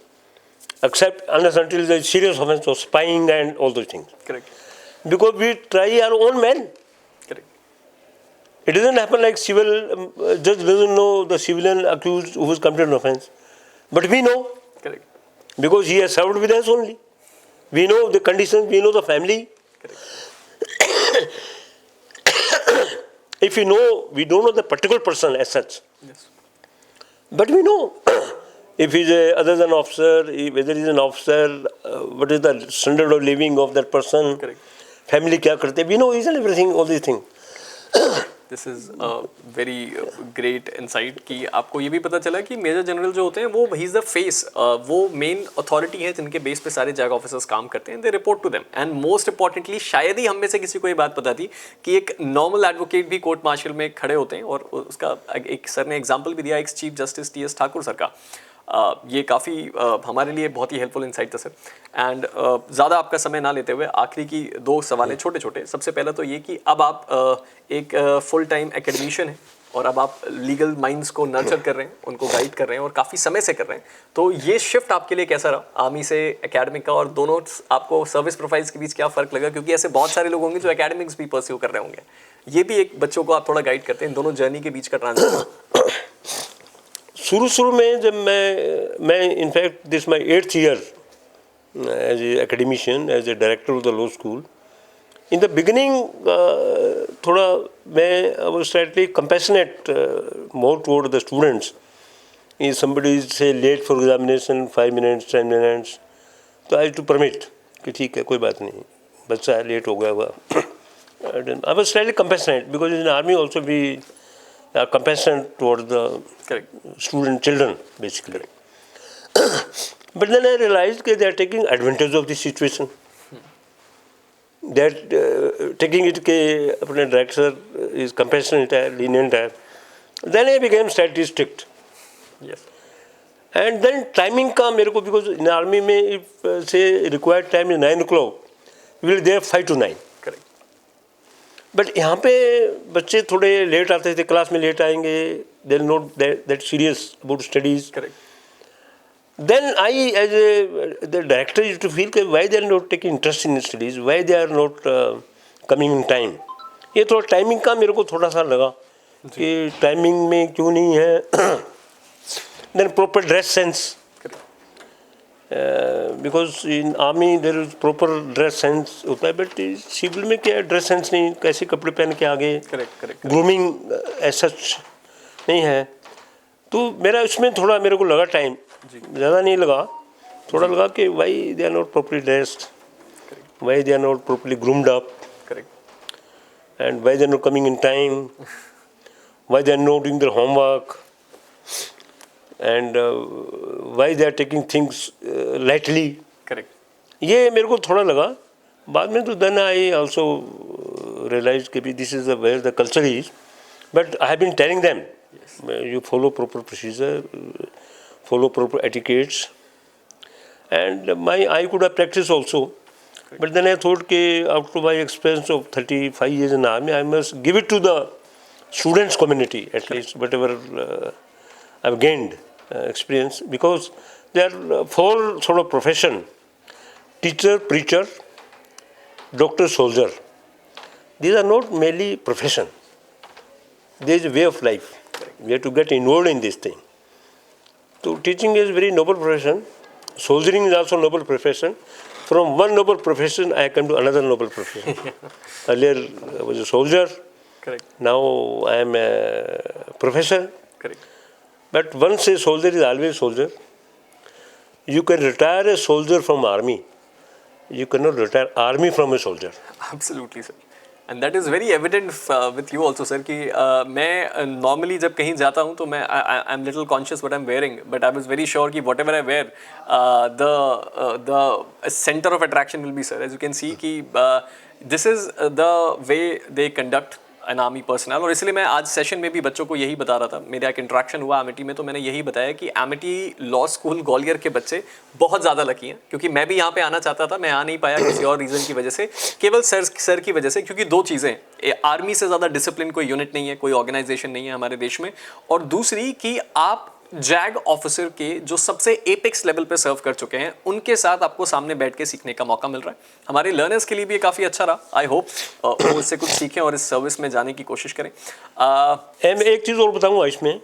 except unless until the serious offense of spying and all those things. Correct. Because we try our own men. Correct. It doesn't happen like civil judge doesn't know the civilian accused who has committed an offense. But we know. Correct. Because he has served with us only. We know the conditions, we know the family. Correct. If we know, we don't know the particular person as such. Yes. But we know. If he's other than officer, whether he's an officer, what is the standard of living of that person, Correct. family kya karte, we know each and everything, all these things. This is very great insight कि आपको ये भी पता चला कि major general जो होते हैं वो ही इज द फेस, वो मेन अथॉरिटी है जिनके बेस पे सारे जैग ऑफिसर्स काम करते हैं, they report to them. And most importantly शायद ही हम में से किसी को ये बात पता थी कि एक नॉर्मल एडवोकेट भी कोर्ट मार्शल में खड़े होते हैं. और उसका एक सर ने एग्जाम्पल भी दिया, एक chief justice T.S.. Thakur sir का. ये काफ़ी हमारे लिए बहुत ही हेल्पफुल इंसाइट था सर. एंड ज़्यादा आपका समय ना लेते हुए आखिरी की 2 सवाल हैं छोटे छोटे. सबसे पहला तो ये कि अब आप एक फुल टाइम एकेडमिशियन हैं और अब आप लीगल माइंड्स को नर्चर कर रहे हैं, उनको गाइड कर रहे हैं और काफ़ी समय से कर रहे हैं. तो ये शिफ्ट आपके लिए कैसा रहा आर्मी से एकेडमिक का, और दोनों आपको सर्विस प्रोफाइल्स के बीच क्या फ़र्क लगा? क्योंकि ऐसे बहुत सारे लोग होंगे जो एकेडमिक्स भी परस्यू कर रहे होंगे. ये भी एक बच्चों को आप थोड़ा गाइड करते हैं, दोनों जर्नी के बीच का ट्रांजिशन. शुरू में जब मैं in fact this my 8th year as a academician, as a director of the law school. In the beginning थोड़ा मैं was slightly compassionate more toward the students. If somebody is say late for examination 5 minutes 10 minutes, तो आई to permit कि ठीक है कोई बात नहीं, बच्चा लेट हो गया हुआ. I was slightly compassionate because in army also we are compassionate toward the student children basically. But then I realized that they are taking advantage of this situation. They are taking it that apne director is compassionate है, lenient है. Then I became slightly strict. Yes. And then timing का मेरे को, because in army में if say required time is 9 o'clock, we will there 5 to 9. But यहाँ पे बच्चे थोड़े लेट आते थे, क्लास में लेट आएंगे, they are not that serious about studies. Then I as a the director used to feel कि why they are not taking interest in studies, why they are not coming in time. ये थोड़ा timing का मेरे को थोड़ा सा लगा कि टाइमिंग में क्यों नहीं है. Then proper dress sense, because in army there is proper dress sense होता है, बट सिविल में क्या ड्रेस सेंस नहीं, कैसे कपड़े पहन के आगे, करेक्ट करेक्ट ग्रूमिंग ऐसा नहीं है. तो मेरा इसमें थोड़ा मेरे को लगा टाइम, ज़्यादा नहीं लगा, थोड़ा लगा कि why they are not properly dressed, why they are not properly groomed up, correct and why they are not coming in time, why they are not doing their homework, and why they are taking things lightly. Correct. ये मेरे को थोड़ा लगा. बाद में तो then I also realized कि this is where the culture is, but I have been telling them, you follow proper procedure, follow proper etiquettes, and I could have practiced also. But then I thought कि after my experience of 35 years in army, I must give it to the students community at least, whatever I've gained experience, because there are four sort of profession: teacher, preacher, doctor, soldier. These are not merely profession. There is a way of life. We have to get involved in this thing. So teaching is very noble profession. Soldiering is also noble profession. From one noble profession, I come to another noble profession. Earlier, I was a soldier. Correct. Now I am a professor. Correct. But once a soldier is always a soldier. You can retire a soldier from army. You cannot retire army from a soldier. Absolutely, sir. And that is very evident with you also, sir. कि मैं normally जब कहीं जाता हूँ तो मैं I'm little conscious what I'm wearing, but I was very sure कि whatever I wear, the center of attraction will be, sir. As you can see कि this is the way they conduct an army personnel. और इसलिए मैं आज session में भी बच्चों को यही बता रहा था. मेरा एक इंट्रैक्शन हुआ एमिटी में, तो मैंने यही बताया कि एमिटी लॉ स्कूल ग्वालियर के बच्चे बहुत ज़्यादा लकी हैं, क्योंकि मैं भी यहाँ पे आना चाहता था, मैं आ नहीं पाया किसी और रीज़न की वजह से, केवल सर की वजह से. क्योंकि दो चीज़ें, आर्मी से ज़्यादा डिसिप्लिन कोई यूनिट नहीं है, कोई ऑर्गेनाइजेशन नहीं है हमारे देश में, और दूसरी कि आप जैग ऑफिसर के जो सबसे एपेक्स लेवल पे सर्व कर चुके हैं, उनके साथ आपको सामने बैठ के सीखने का मौका मिल रहा है. हमारे लर्नर्स के लिए भी ये काफ़ी अच्छा रहा. आई होप वो इससे कुछ सीखें और इस सर्विस में जाने की कोशिश करें. मैं एक चीज़ और बताऊंगा इसमें.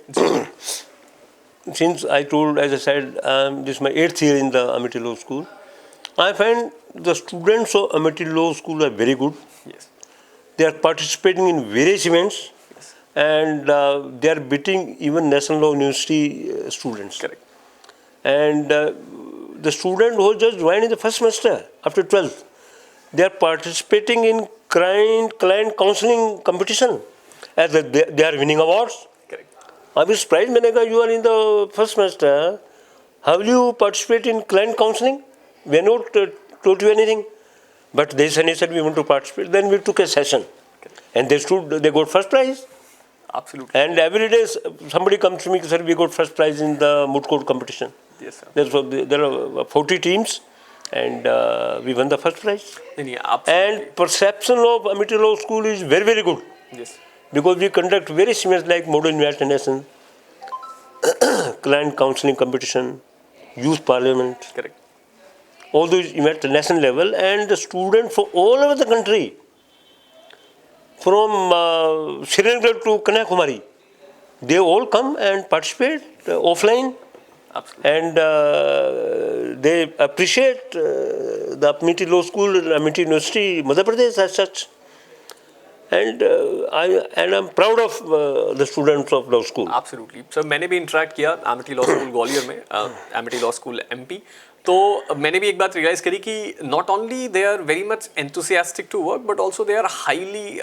Since I told, as I said, this is my 8th year in the Amity Law School, I find the students of Amity Law School are very good. Yes. They are participating in various events. And they are beating even National Law University students. Correct. And the student who just joined in the first semester after 12th, they are participating in client counseling competition, as they are winning awards. Correct. I was surprised when you are in the first semester. How will you participate in client counseling? We are not told you anything. But they said we want to participate. Then we took a session. Correct. And they got first prize. Absolutely. And every day somebody comes to me, sir, we got first prize in the moot court competition. Yes, sir. There are 40 teams, and we won the first prize. Absolutely. And perception of Amity Law School is very, very good. Yes. Because we conduct various events like Modern United Nations, client counseling competition, youth parliament. Correct. All those events at national level, and the students from all over the country, from Srinagar to Kanyakumari, they all come and participate offline. Absolutely. And they appreciate the Amity Law School and Amity University, Madhya Pradesh as such. And I'm proud of the students of law school. Absolutely. So मैंने भी interact किया Amity Law School Gwalior में, Amity Law School MP. तो मैंने भी एक बात realise करी कि not only they are very much enthusiastic to work, but also they are highly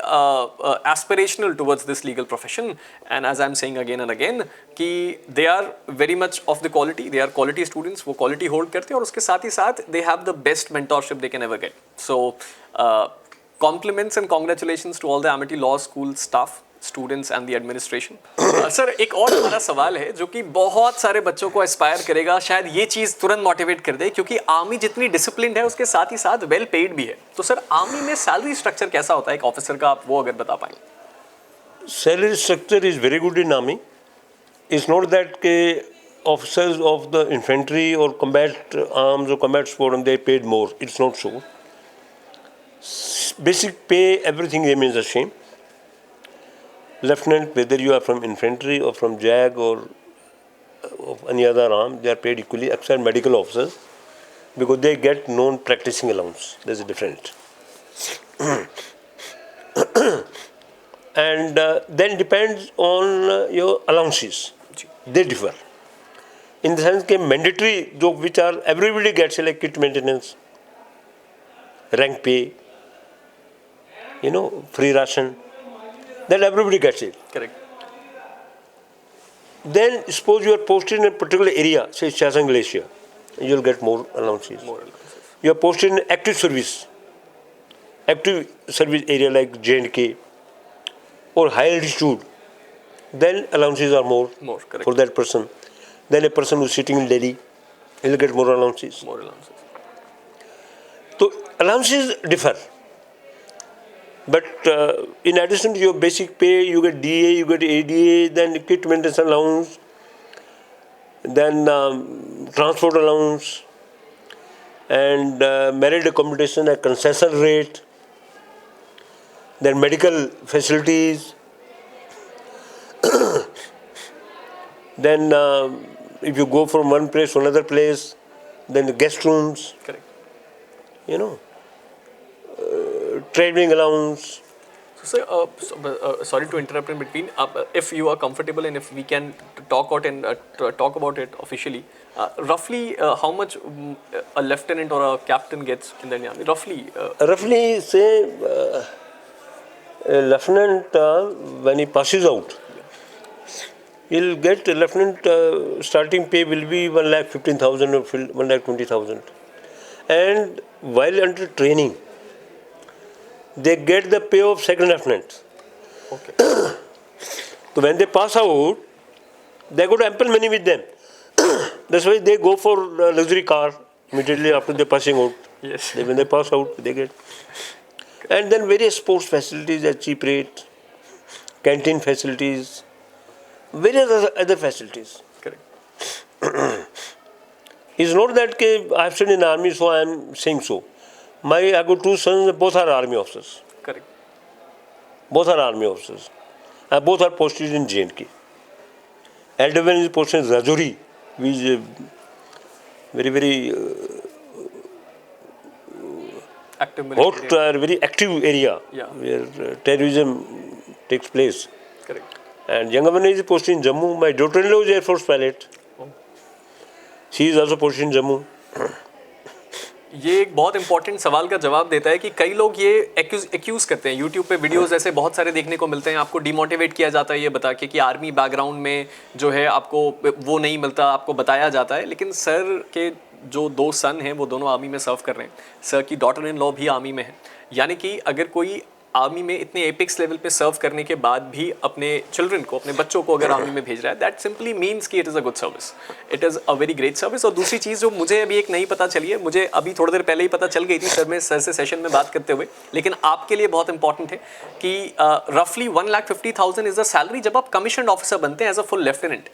aspirational towards this legal profession. And as I'm saying again and again, कि they are very much of the quality, they are quality students, वो quality hold करते हैं, और उसके साथ ही साथ they have the best mentorship they can ever get. So compliments and congratulations to all the Amity Law School staff, students and the administration. Sir एक और हमारा सवाल है जो कि बहुत सारे बच्चों को एस्पायर करेगा, शायद ये चीज़ तुरंत मोटिवेट कर दे, क्योंकि आर्मी जितनी डिसिप्लिन है उसके साथ ही साथ वेल पेड भी है. तो सर आर्मी में सैलरी स्ट्रक्चर कैसा होता है एक ऑफिसर का, आप वो अगर बता पाएं. Salary structure is very good in army. It's not that officers of the infantry or combat arms or combat sport they paid more. It's not so. Basic pay, everything remains the same. Lieutenant, whether you are from infantry or from JAG or of any other arm, they are paid equally, except medical officers. because they get non-practicing allowance. There's a difference. And then depends on your allowances. They differ. In the sense that mandatory, which are everybody gets, like kit maintenance, rank pay, free ration, then everybody gets it. Correct. Then suppose you are posted in a particular area, say Chasang Glacier, you will get more allowances. More allowances. You are posted in active service area like J&K or high altitude, then allowances are more Correct. for that person. Then a person who is sitting in Delhi, he will get more allowances. More allowances. So allowances differ. But in addition to your basic pay, you get DA, you get ADA, then kit maintenance allowance, then transport allowance, and merit accommodation at concession rate, then medical facilities, then if you go from one place to another place, then the guest rooms, Correct. Training allowance. So, sir, sorry to interrupt in between. If you are comfortable and if we can talk about it officially, roughly how much a lieutenant or a captain gets in the army? Roughly, say, a lieutenant, when he passes out, he'll get a lieutenant starting pay will be 1,15,000 or 1,20,000. And while under training, they get the pay of second lieutenant. Okay. So when they pass out, they got ample money with them. That's why they go for a luxury car immediately after they're passing out. Yes. When they pass out, they get. And then various sports facilities at cheap rate, canteen facilities, various other facilities. Correct. It's not that I've studied in army, so I'm saying so. I got two sons, both are army officers. Correct. Both are army officers. Both are posted in J&K. Elder one is posted in Rajouri, which is a very, very Active hot, military. very active area where terrorism takes place. Correct. And younger one is posted in Jammu. My daughter-in-law is Air Force pilot. She is also posted in Jammu. ये एक बहुत important सवाल का जवाब देता है कि कई लोग ये एक्यूज करते हैं यूट्यूब पे वीडियोस ऐसे बहुत सारे देखने को मिलते हैं आपको डिमोटिवेट किया जाता है ये बता के कि आर्मी बैकग्राउंड में जो है आपको वो नहीं मिलता आपको बताया जाता है लेकिन सर के जो दो सन हैं वो दोनों आर्मी में सर्व कर रहे हैं सर की डॉटर इन लॉ भी आर्मी में है यानी कि अगर कोई आर्मी में इतने एपिक्स लेवल पे सर्व करने के बाद भी अपने चिल्ड्रन को अपने बच्चों को अगर आर्मी में भेज रहा है दैट सिंपली मीन्स कि it is a good service it is a very great service और दूसरी चीज़ जो मुझे अभी एक नई पता चली है मुझे अभी थोड़ी देर पहले ही पता चल गई थी सर से सेशन में बात करते हुए लेकिन आपके लिए बहुत इंपॉर्टेंट है कि रफली 1,50,000 इज द सैलरी जब आप कमीशन ऑफिसर बनते हैं as a full lieutenant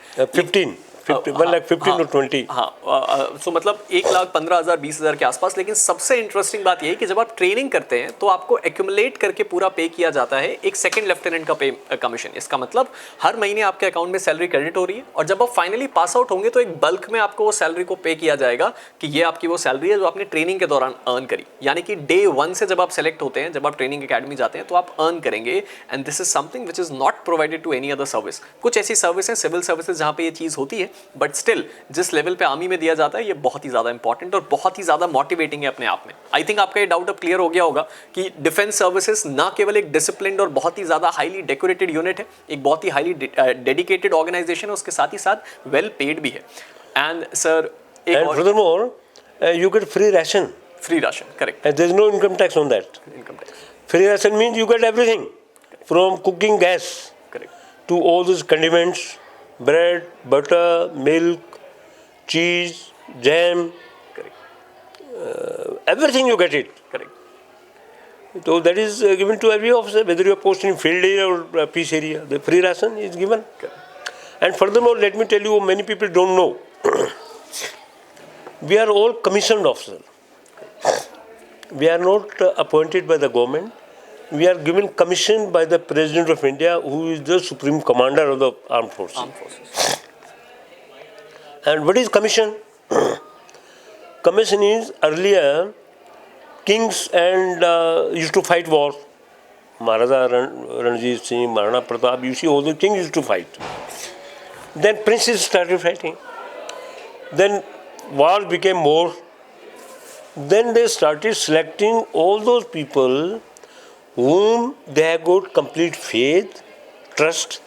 1,15,000 or 20. हाँ सो मतलब 1,15,000 20,000 के आसपास लेकिन सबसे इंटरेस्टिंग बात यह है कि जब आप ट्रेनिंग करते हैं तो आपको एक्यूमुलेट करके पूरा पे किया जाता है एक सेकंड लेफ्टिनेंट का पे कमीशन इसका मतलब हर महीने आपके अकाउंट में सैलरी क्रेडिट हो रही है और जब आप फाइनली पास आउट होंगे तो एक बल्क में आपको वो सैलरी को पे किया जाएगा कि ये आपकी वो सैलरी है जो आपने ट्रेनिंग के दौरान अर्न करी यानी कि डे 1 से जब आप सेलेक्ट होते हैं जब आप ट्रेनिंग अकेडमी जाते हैं तो आप अर्न करेंगे and this is something which is not provided to any other service कुछ ऐसी सर्विस हैं सिविल सर्विसेज जहाँ पे ये चीज़ होती है बट स्टिल जिस लेवल पे आर्मी में दिया जाता है ये बहुत ही ज्यादा इंपॉर्टेंट और बहुत ही ज्यादा मोटिवेटिंग है अपने आप में आई थिंक आपका ये डाउट अब क्लियर हो गया होगा कि डिफेंस सर्विसेज ना केवल एक डिसिप्लिन्ड और बहुत ही ज्यादा हाईली डेकोरेटेड यूनिट है एक बहुत ही हाईली डेडिकेटेड ऑर्गेनाइजेशन है उसके साथ ही साथ वेल पेड भी है and sir And furthermore, you get free ration. Free ration correct And there is no income tax on that. Income tax Free ration means you get everything from cooking gas correct to all those condiments, bread, butter, milk, cheese, jam, correct everything you get it. Correct So that is given to every officer, whether you are posted in field area or peace area. The free ration is given. And furthermore, let me tell you, many people don't know. We are all commissioned officers. We are not appointed by the government. We are given commission by the President of India, who is the Supreme Commander of the Armed Forces. Arm forces And what is commission? commission is earlier kings and used to fight war. Maharaja Ranjit Singh, Maharana Pratap, you see all the kings used to fight. Then princes started fighting. Then wars became more. Then they started selecting all those people whom they have got complete faith, trust,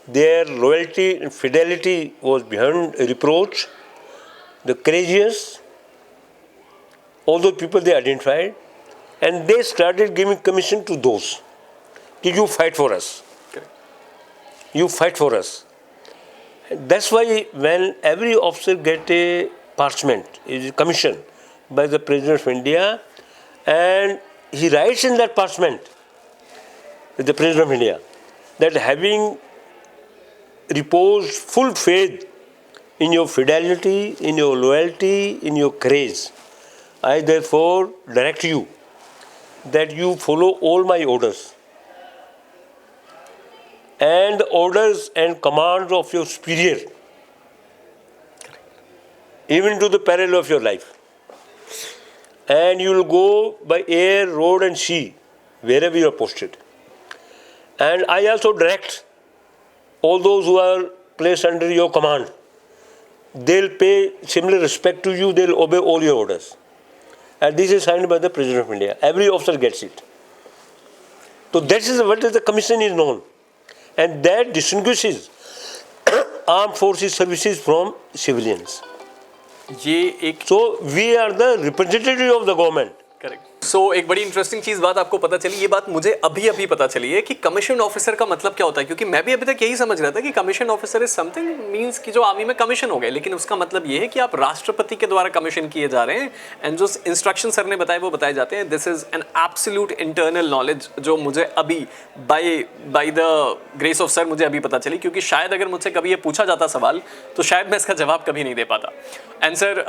their loyalty and fidelity was beyond reproach, the courageous, all those people they identified, and they started giving commission to those. You fight for us. You fight for us. That's why when every officer get a parchment, is a commission by the President of India, and he writes in that parchment, the President of India, that having reposed full faith in your fidelity, in your loyalty, in your courage, I therefore direct you that you follow all my orders and the orders and commands of your superior, even to the peril of your life. And you will go by air, road and sea, wherever you are posted. And I also direct all those who are placed under your command. They'll pay similar respect to you, they'll obey all your orders. And this is signed by the President of India. Every officer gets it. So that is what the commission is known. And that distinguishes armed forces services from civilians. So we are the representative of the government. Correct. So एक बड़ी interesting चीज बात आपको पता चली, ये बात मुझे अभी पता चली है कि कमीशन ऑफिसर का मतलब क्या होता है, क्योंकि मैं भी अभी तक यही समझ रहा था कि commission officer is something means कि जो आर्मी में कमीशन हो गए, लेकिन उसका मतलब ये है कि आप राष्ट्रपति के द्वारा कमीशन किए जा रहे हैं. एंड जो इंस्ट्रक्शन सर ने बताए वो बताए जाते हैं. This is an absolute internal knowledge जो मुझे अभी by the grace of sir मुझे अभी पता चली, क्योंकि शायद अगर मुझसे कभी ये पूछा जाता सवाल तो शायद मैं इसका जवाब कभी नहीं दे पाता. एंड सर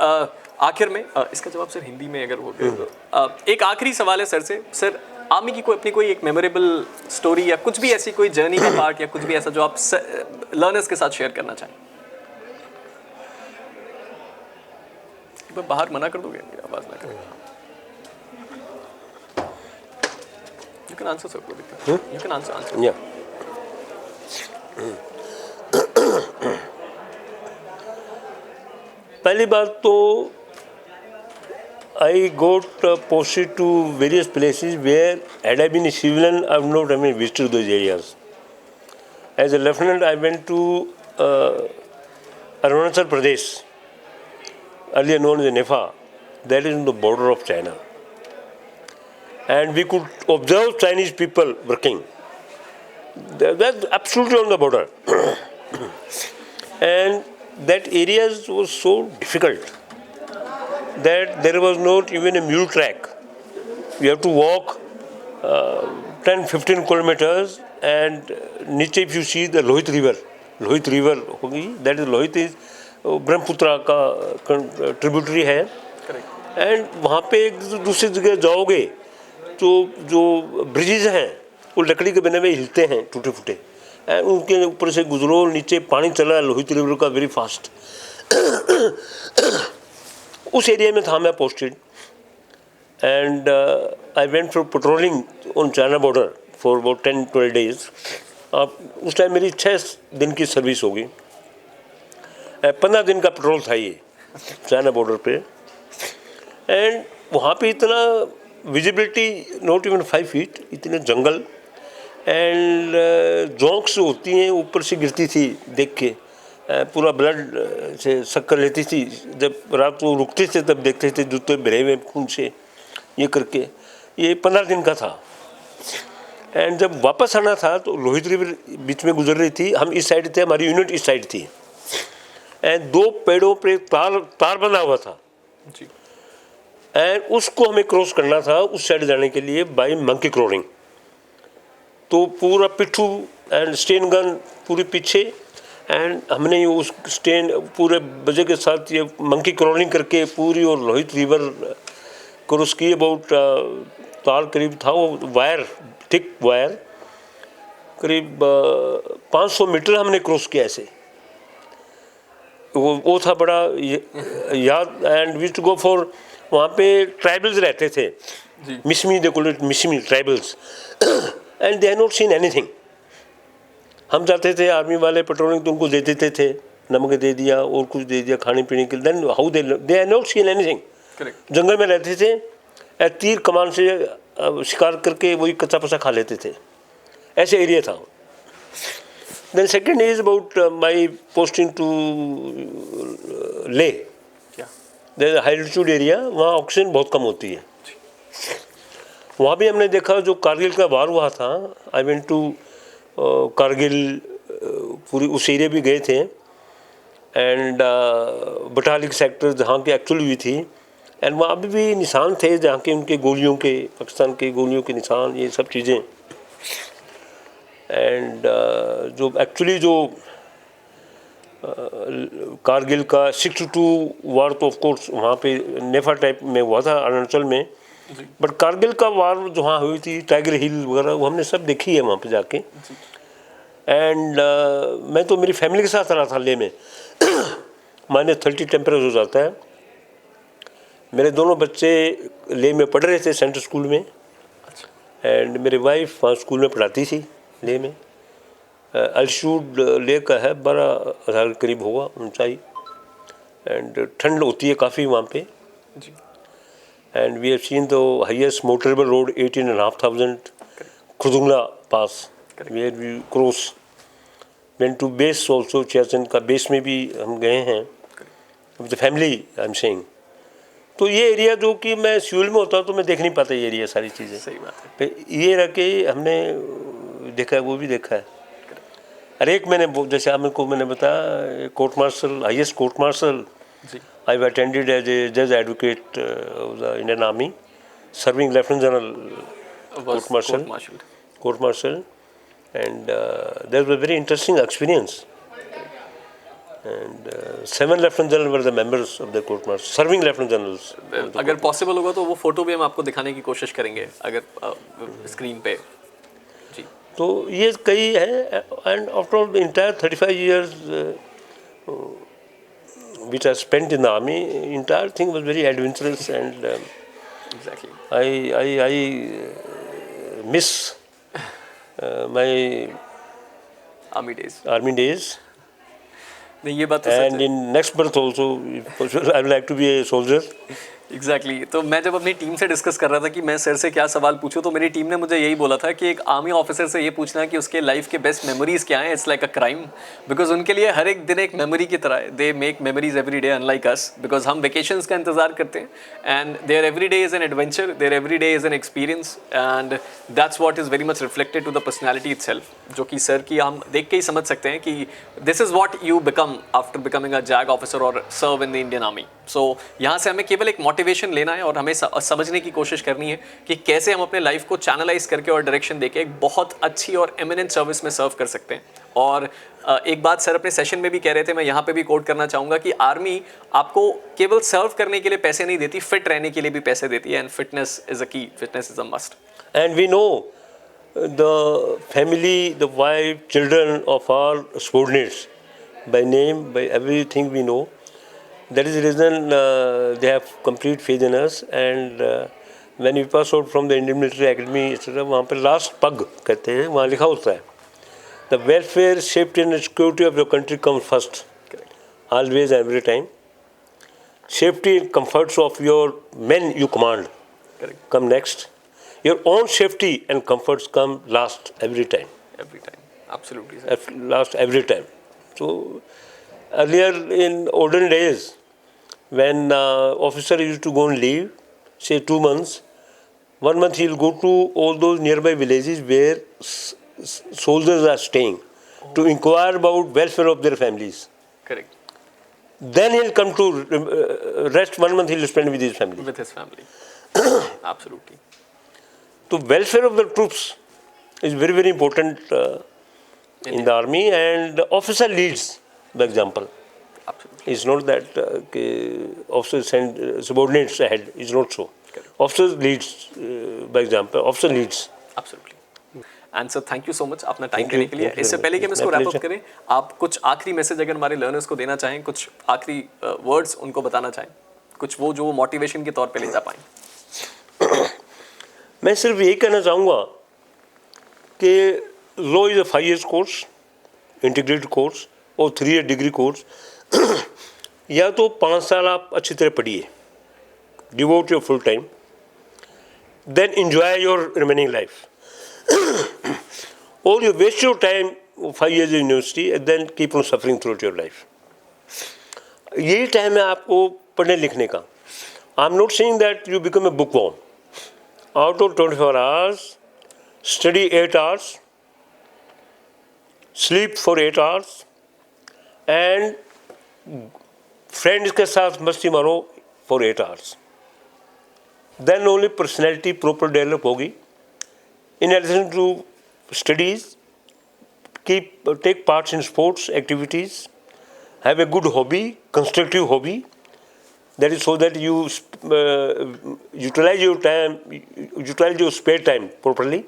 आखिर में इसका जवाब सर हिंदी में अगर हो गया, एक आखिरी सवाल है सर से. सर आर्मी की अपनी कोई एक मेमोरेबल स्टोरी या कुछ भी ऐसी कोई जर्नी का पार्ट या कुछ भी ऐसा जो आप लर्नर्स के साथ शेयर करना चाहें. बाहर मना कर दोगे, आवाज ना करें. You can answer sir. You can answer. या पहली बात तो I got posted to various places where, had I been a civilian, I would not have visited those areas. As a lieutenant, I went to Arunachal Pradesh, earlier known as Nepha, that is on the border of China. And we could observe Chinese people working. That's absolutely on the border. And that area was so difficult that there was not even a mule track. We have to walk 10-15 kilometers, and niche if you see the Lohit River होगी, that is Lohit is Brahmaputra का tributary है. And वहाँ पे एक दूसरी जगह जाओगे तो जो ब्रिजेज हैं वो लकड़ी के बने हुए हिलते हैं टूटे फूटे, एंड उनके ऊपर से गुजरो, नीचे पानी चला लोहित रिवर का वेरी फास्ट. उस एरिया में था मैं posted. And I went for patrolling on China border for about 10-12 days. उस टाइम मेरी 6 दिन की सर्विस होगी. 15 दिन का पेट्रोल था ये चाइना बॉर्डर पे. एंड वहाँ पे इतना विजिबिलिटी नॉट इवन 5 फीट, इतने जंगल, एंड जोंक्स होती हैं ऊपर से गिरती थी देख के, पूरा ब्लड से शक्कर लेती थी. जब रात को रुकते थे तब देखते थे जूते भरे हुए खून से ये करके. ये 15 दिन का था. एंड जब वापस आना था तो लोहित रिवर बीच में गुजर रही थी. हम इस साइड थे, हमारी यूनिट इस साइड थी, एंड 2 पेड़ों पे तार बना हुआ था जी. एंड उसको हमें क्रॉस करना था उस साइड जाने के लिए बाय मंकी क्रॉलिंग. तो पूरा पिट्ठू एंड स्टेन गन पूरे पीछे, एंड हमने उस स्टेन पूरे बजे के साथ ये मंकी क्रॉलिंग करके पूरी और लोहित रिवर क्रॉस की. अबाउट ताल करीब था वो वायर, थिक वायर, करीब 500 मीटर हमने क्रॉस किया ऐसे. वो था बड़ा याद. And we to go for, वहाँ पे ट्राइबल्स रहते थे, Mishmi, they call it Mishmi tribals, and they have not seen anything. हम जाते थे आर्मी वाले पेट्रोलिंग, तो उनको दे देते थे, नमक दे दिया और कुछ दे दिया खाने पीने के लिए. Then how they have not seen anything. जंगल में रहते थे, तीर कमान से शिकार करके वही कच्चा पसा खा लेते थे. ऐसे एरिया था. Then second is about my posting to Leh. There high altitude area, वहाँ ऑक्सीजन बहुत कम होती है. वहाँ भी हमने देखा जो कारगिल का वार हुआ था. आई वेंट टू कारगिल, पूरी उस एरिया भी गए थे. एंड बटालिक सेक्टर जहाँ की एक्चुअली हुई थी, एंड वहाँ भी निशान थे जहाँ के उनके गोलियों के, पाकिस्तान के गोलियों के निशान, ये सब चीज़ें. एंड जो एक्चुअली जो कारगिल का 62 वार, तो ऑफ कोर्स वहाँ पे नेफा टाइप में हुआ था अरुणाचल में. बट कारगिल का वार जो वहाँ हुई थी, टाइगर हिल वगैरह, वो हमने सब देखी है वहाँ पे जाके. एंड मैं तो मेरी फैमिली के साथ रहा था ले में. -30 टेम्परेचर हो जाता है. मेरे दोनों बच्चे ले में पढ़ रहे थे सेंट्रल स्कूल में. एंड मेरी वाइफ वहाँ स्कूल में पढ़ाती थी ले में. अल्टीट्यूड ले का है 12,000 के करीब होगा ऊंचाई. एंड ठंड होती है काफ़ी वहाँ पे. And we have seen the highest motorable road 18,500 Khardungla pass, where we cross. Went to base also, Siachen का बेस में भी हम गए हैं with family, I am saying. तो ये एरिया जो कि मैं सिविल में होता तो मैं देख नहीं पाता ये एरिया, सारी चीज़ें. सही बात है. ये रह के हमने देखा है, वो भी देखा है. अरे एक मैंने जैसे आपको मैंने बताया, court martial, highest court martial I have attended as a जज advocate of the Indian army, serving lieutenant general court martial. And that was very interesting experience. And 7 lieutenant general were the members of the court martial, serving lieutenant generals. अगर possible होगा तो वो photo भी हम आपको दिखाने की कोशिश करेंगे अगर स्क्रीन पे. जी. तो ये कई है. And after all the entire 35 years which I spent in the army, entire thing was very adventurous. And Exactly. I miss my army days. नहीं, ये बात तो and in next birth also, I would like to be a soldier. Exactly. तो मैं जब अपनी team से discuss कर रहा था कि मैं सर से क्या सवाल पूछूं, तो मेरी टीम ने मुझे यही बोला था कि एक आर्मी ऑफिसर से ये पूछना कि उसके लाइफ के बेस्ट मेमोरीज क्या हैं, it's like a crime. Because उनके लिए हर एक दिन एक मेमोरी की तरह है. They make memories every day unlike us, because हम वेकेशंस का इंतजार करते हैं. And there every day is an adventure, there every day is an experience. And that's what is very much reflected to the personality itself, जो कि sir की हम देख के ही समझ सकते हैं कि this is what you become after becoming a JAG officer और सर्व इन द इंडियन आर्मी. सो यहाँ से हमें केवल एक मोटिवेशन लेना है और हमें समझने की कोशिश करनी है कि कैसे हम अपने लाइफ को चैनलाइज करके और डायरेक्शन देके एक बहुत अच्छी और एमिनेंट सर्विस में सर्व कर सकते हैं. और एक बात सर अपने सेशन में भी कह रहे थे, मैं यहाँ पे भी कोट करना चाहूँगा कि आर्मी आपको केवल सर्व करने के लिए पैसे नहीं देती, फिट रहने के लिए भी पैसे देती है. And fitness is a key, fitness is a must. And we know the family, the wife, children of our subordinates by name, by everything we know. That is the reason they have complete faith in us. And when we pass out from the Indian Military Academy, etc., वहाँ पर last पग कहते हैं, वहाँ लिखा होता है, the welfare, safety and security of your country comes first. Correct. Always, every time. Safety and comforts of your men you command. Correct. Come next. Your own safety and comforts come last every time. Every time. Absolutely. Sir. Last every time. So earlier in olden days, when officer used to go on leave, say 2 months, 1 month he'll go to all those nearby villages where soldiers are staying to inquire about welfare of their families. Correct. Then he'll come to rest. 1 month he'll spend with his family. With his family. Absolutely. So welfare of the troops is very, very important in the army, and the officer leads by example. Absolutely. It's not that officers send subordinates ahead. It's not so. Correct. Officers leads by example. Officer leads. Absolutely. And sir thank you so much अपना time Thank you. देने के लिए। Thank you इससे very पहले much. कि हम It's इसको my wrap up pleasure. करें, आप कुछ आखिरी मैसेज अगर हमारे लर्नर्स को देना चाहें, कुछ आखिरी वर्ड्स उनको बताना चाहें, कुछ वो जो मोटिवेशन के तौर पे ले जा पाएं। मैं सिर्फ यही कहना चाहूँगा कि law is a 5 years course, integrated course और 3 year डिग्री कोर्स। या तो 5 साल आप अच्छी तरह पढ़िए, devote your full time, then enjoy your remaining life, or you waste your time 5 years in university and then keep on suffering throughout your life. यही time है आपको पढ़ने लिखने का। I am not saying that you become a bookworm. Out of 24 hours, study 8 hours, sleep for 8 hours, and friends के साथ मस्ती मारो for 8 hours. Then only personality proper develop होगी. In addition to studies, take parts in sports activities, have a good hobby, constructive hobby, that is so that you utilize your time, utilize your spare time properly,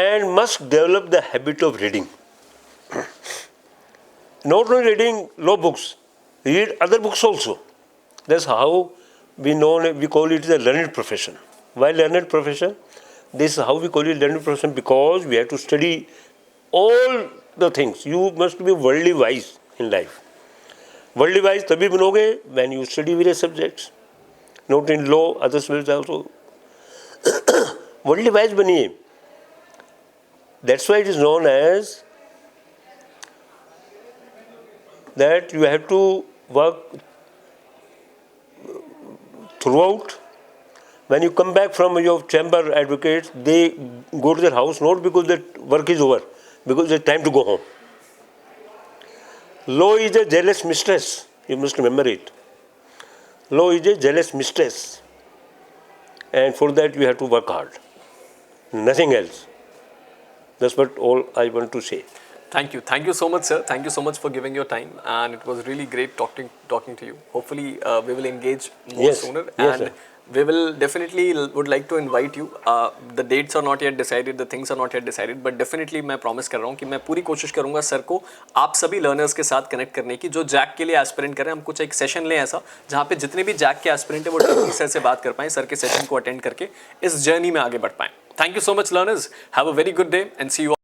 and must develop the habit of reading. Not only reading law books, read other books also. That's how we call it the learned profession. Why learned profession? This is how we call it learned profession, because we have to study all the things. You must be worldly wise in life. Worldly wise तभी बनोगे when you study various subjects. Not in law, other subjects also. Worldly wise बनिए. That's why it is known as that you have to work throughout. When you come back from your chamber advocates, they go to their house not because their work is over, because it's time to go home. Law is a jealous mistress. You must remember it. Law is a jealous mistress. And for that you have to work hard. Nothing else. That's what all I want to say. Thank you so much, sir. Thank you so much for giving your time, and it was really great talking to you. Hopefully, we will engage more Yes. sooner, Yes, and sir. we will definitely would like to invite you. The dates are not yet decided, the things are not yet decided, but definitely मैं promise कर रहा हूँ कि मैं पूरी कोशिश करूँगा sir को आप सभी learners के साथ connect करने की, जो जैक के लिए एस्पिरेंट करें। हम कुछ एक सेशन लें ऐसा जहाँ पे जितने भी जैक के एस्पिरेंट है वो डायरेक्टली सर से बात कर पाएं, सर के सेशन को अटेंड करके इस जर्नी में आगे बढ़ पाएं। Thank you so much, learners. Have a very good day and see you all.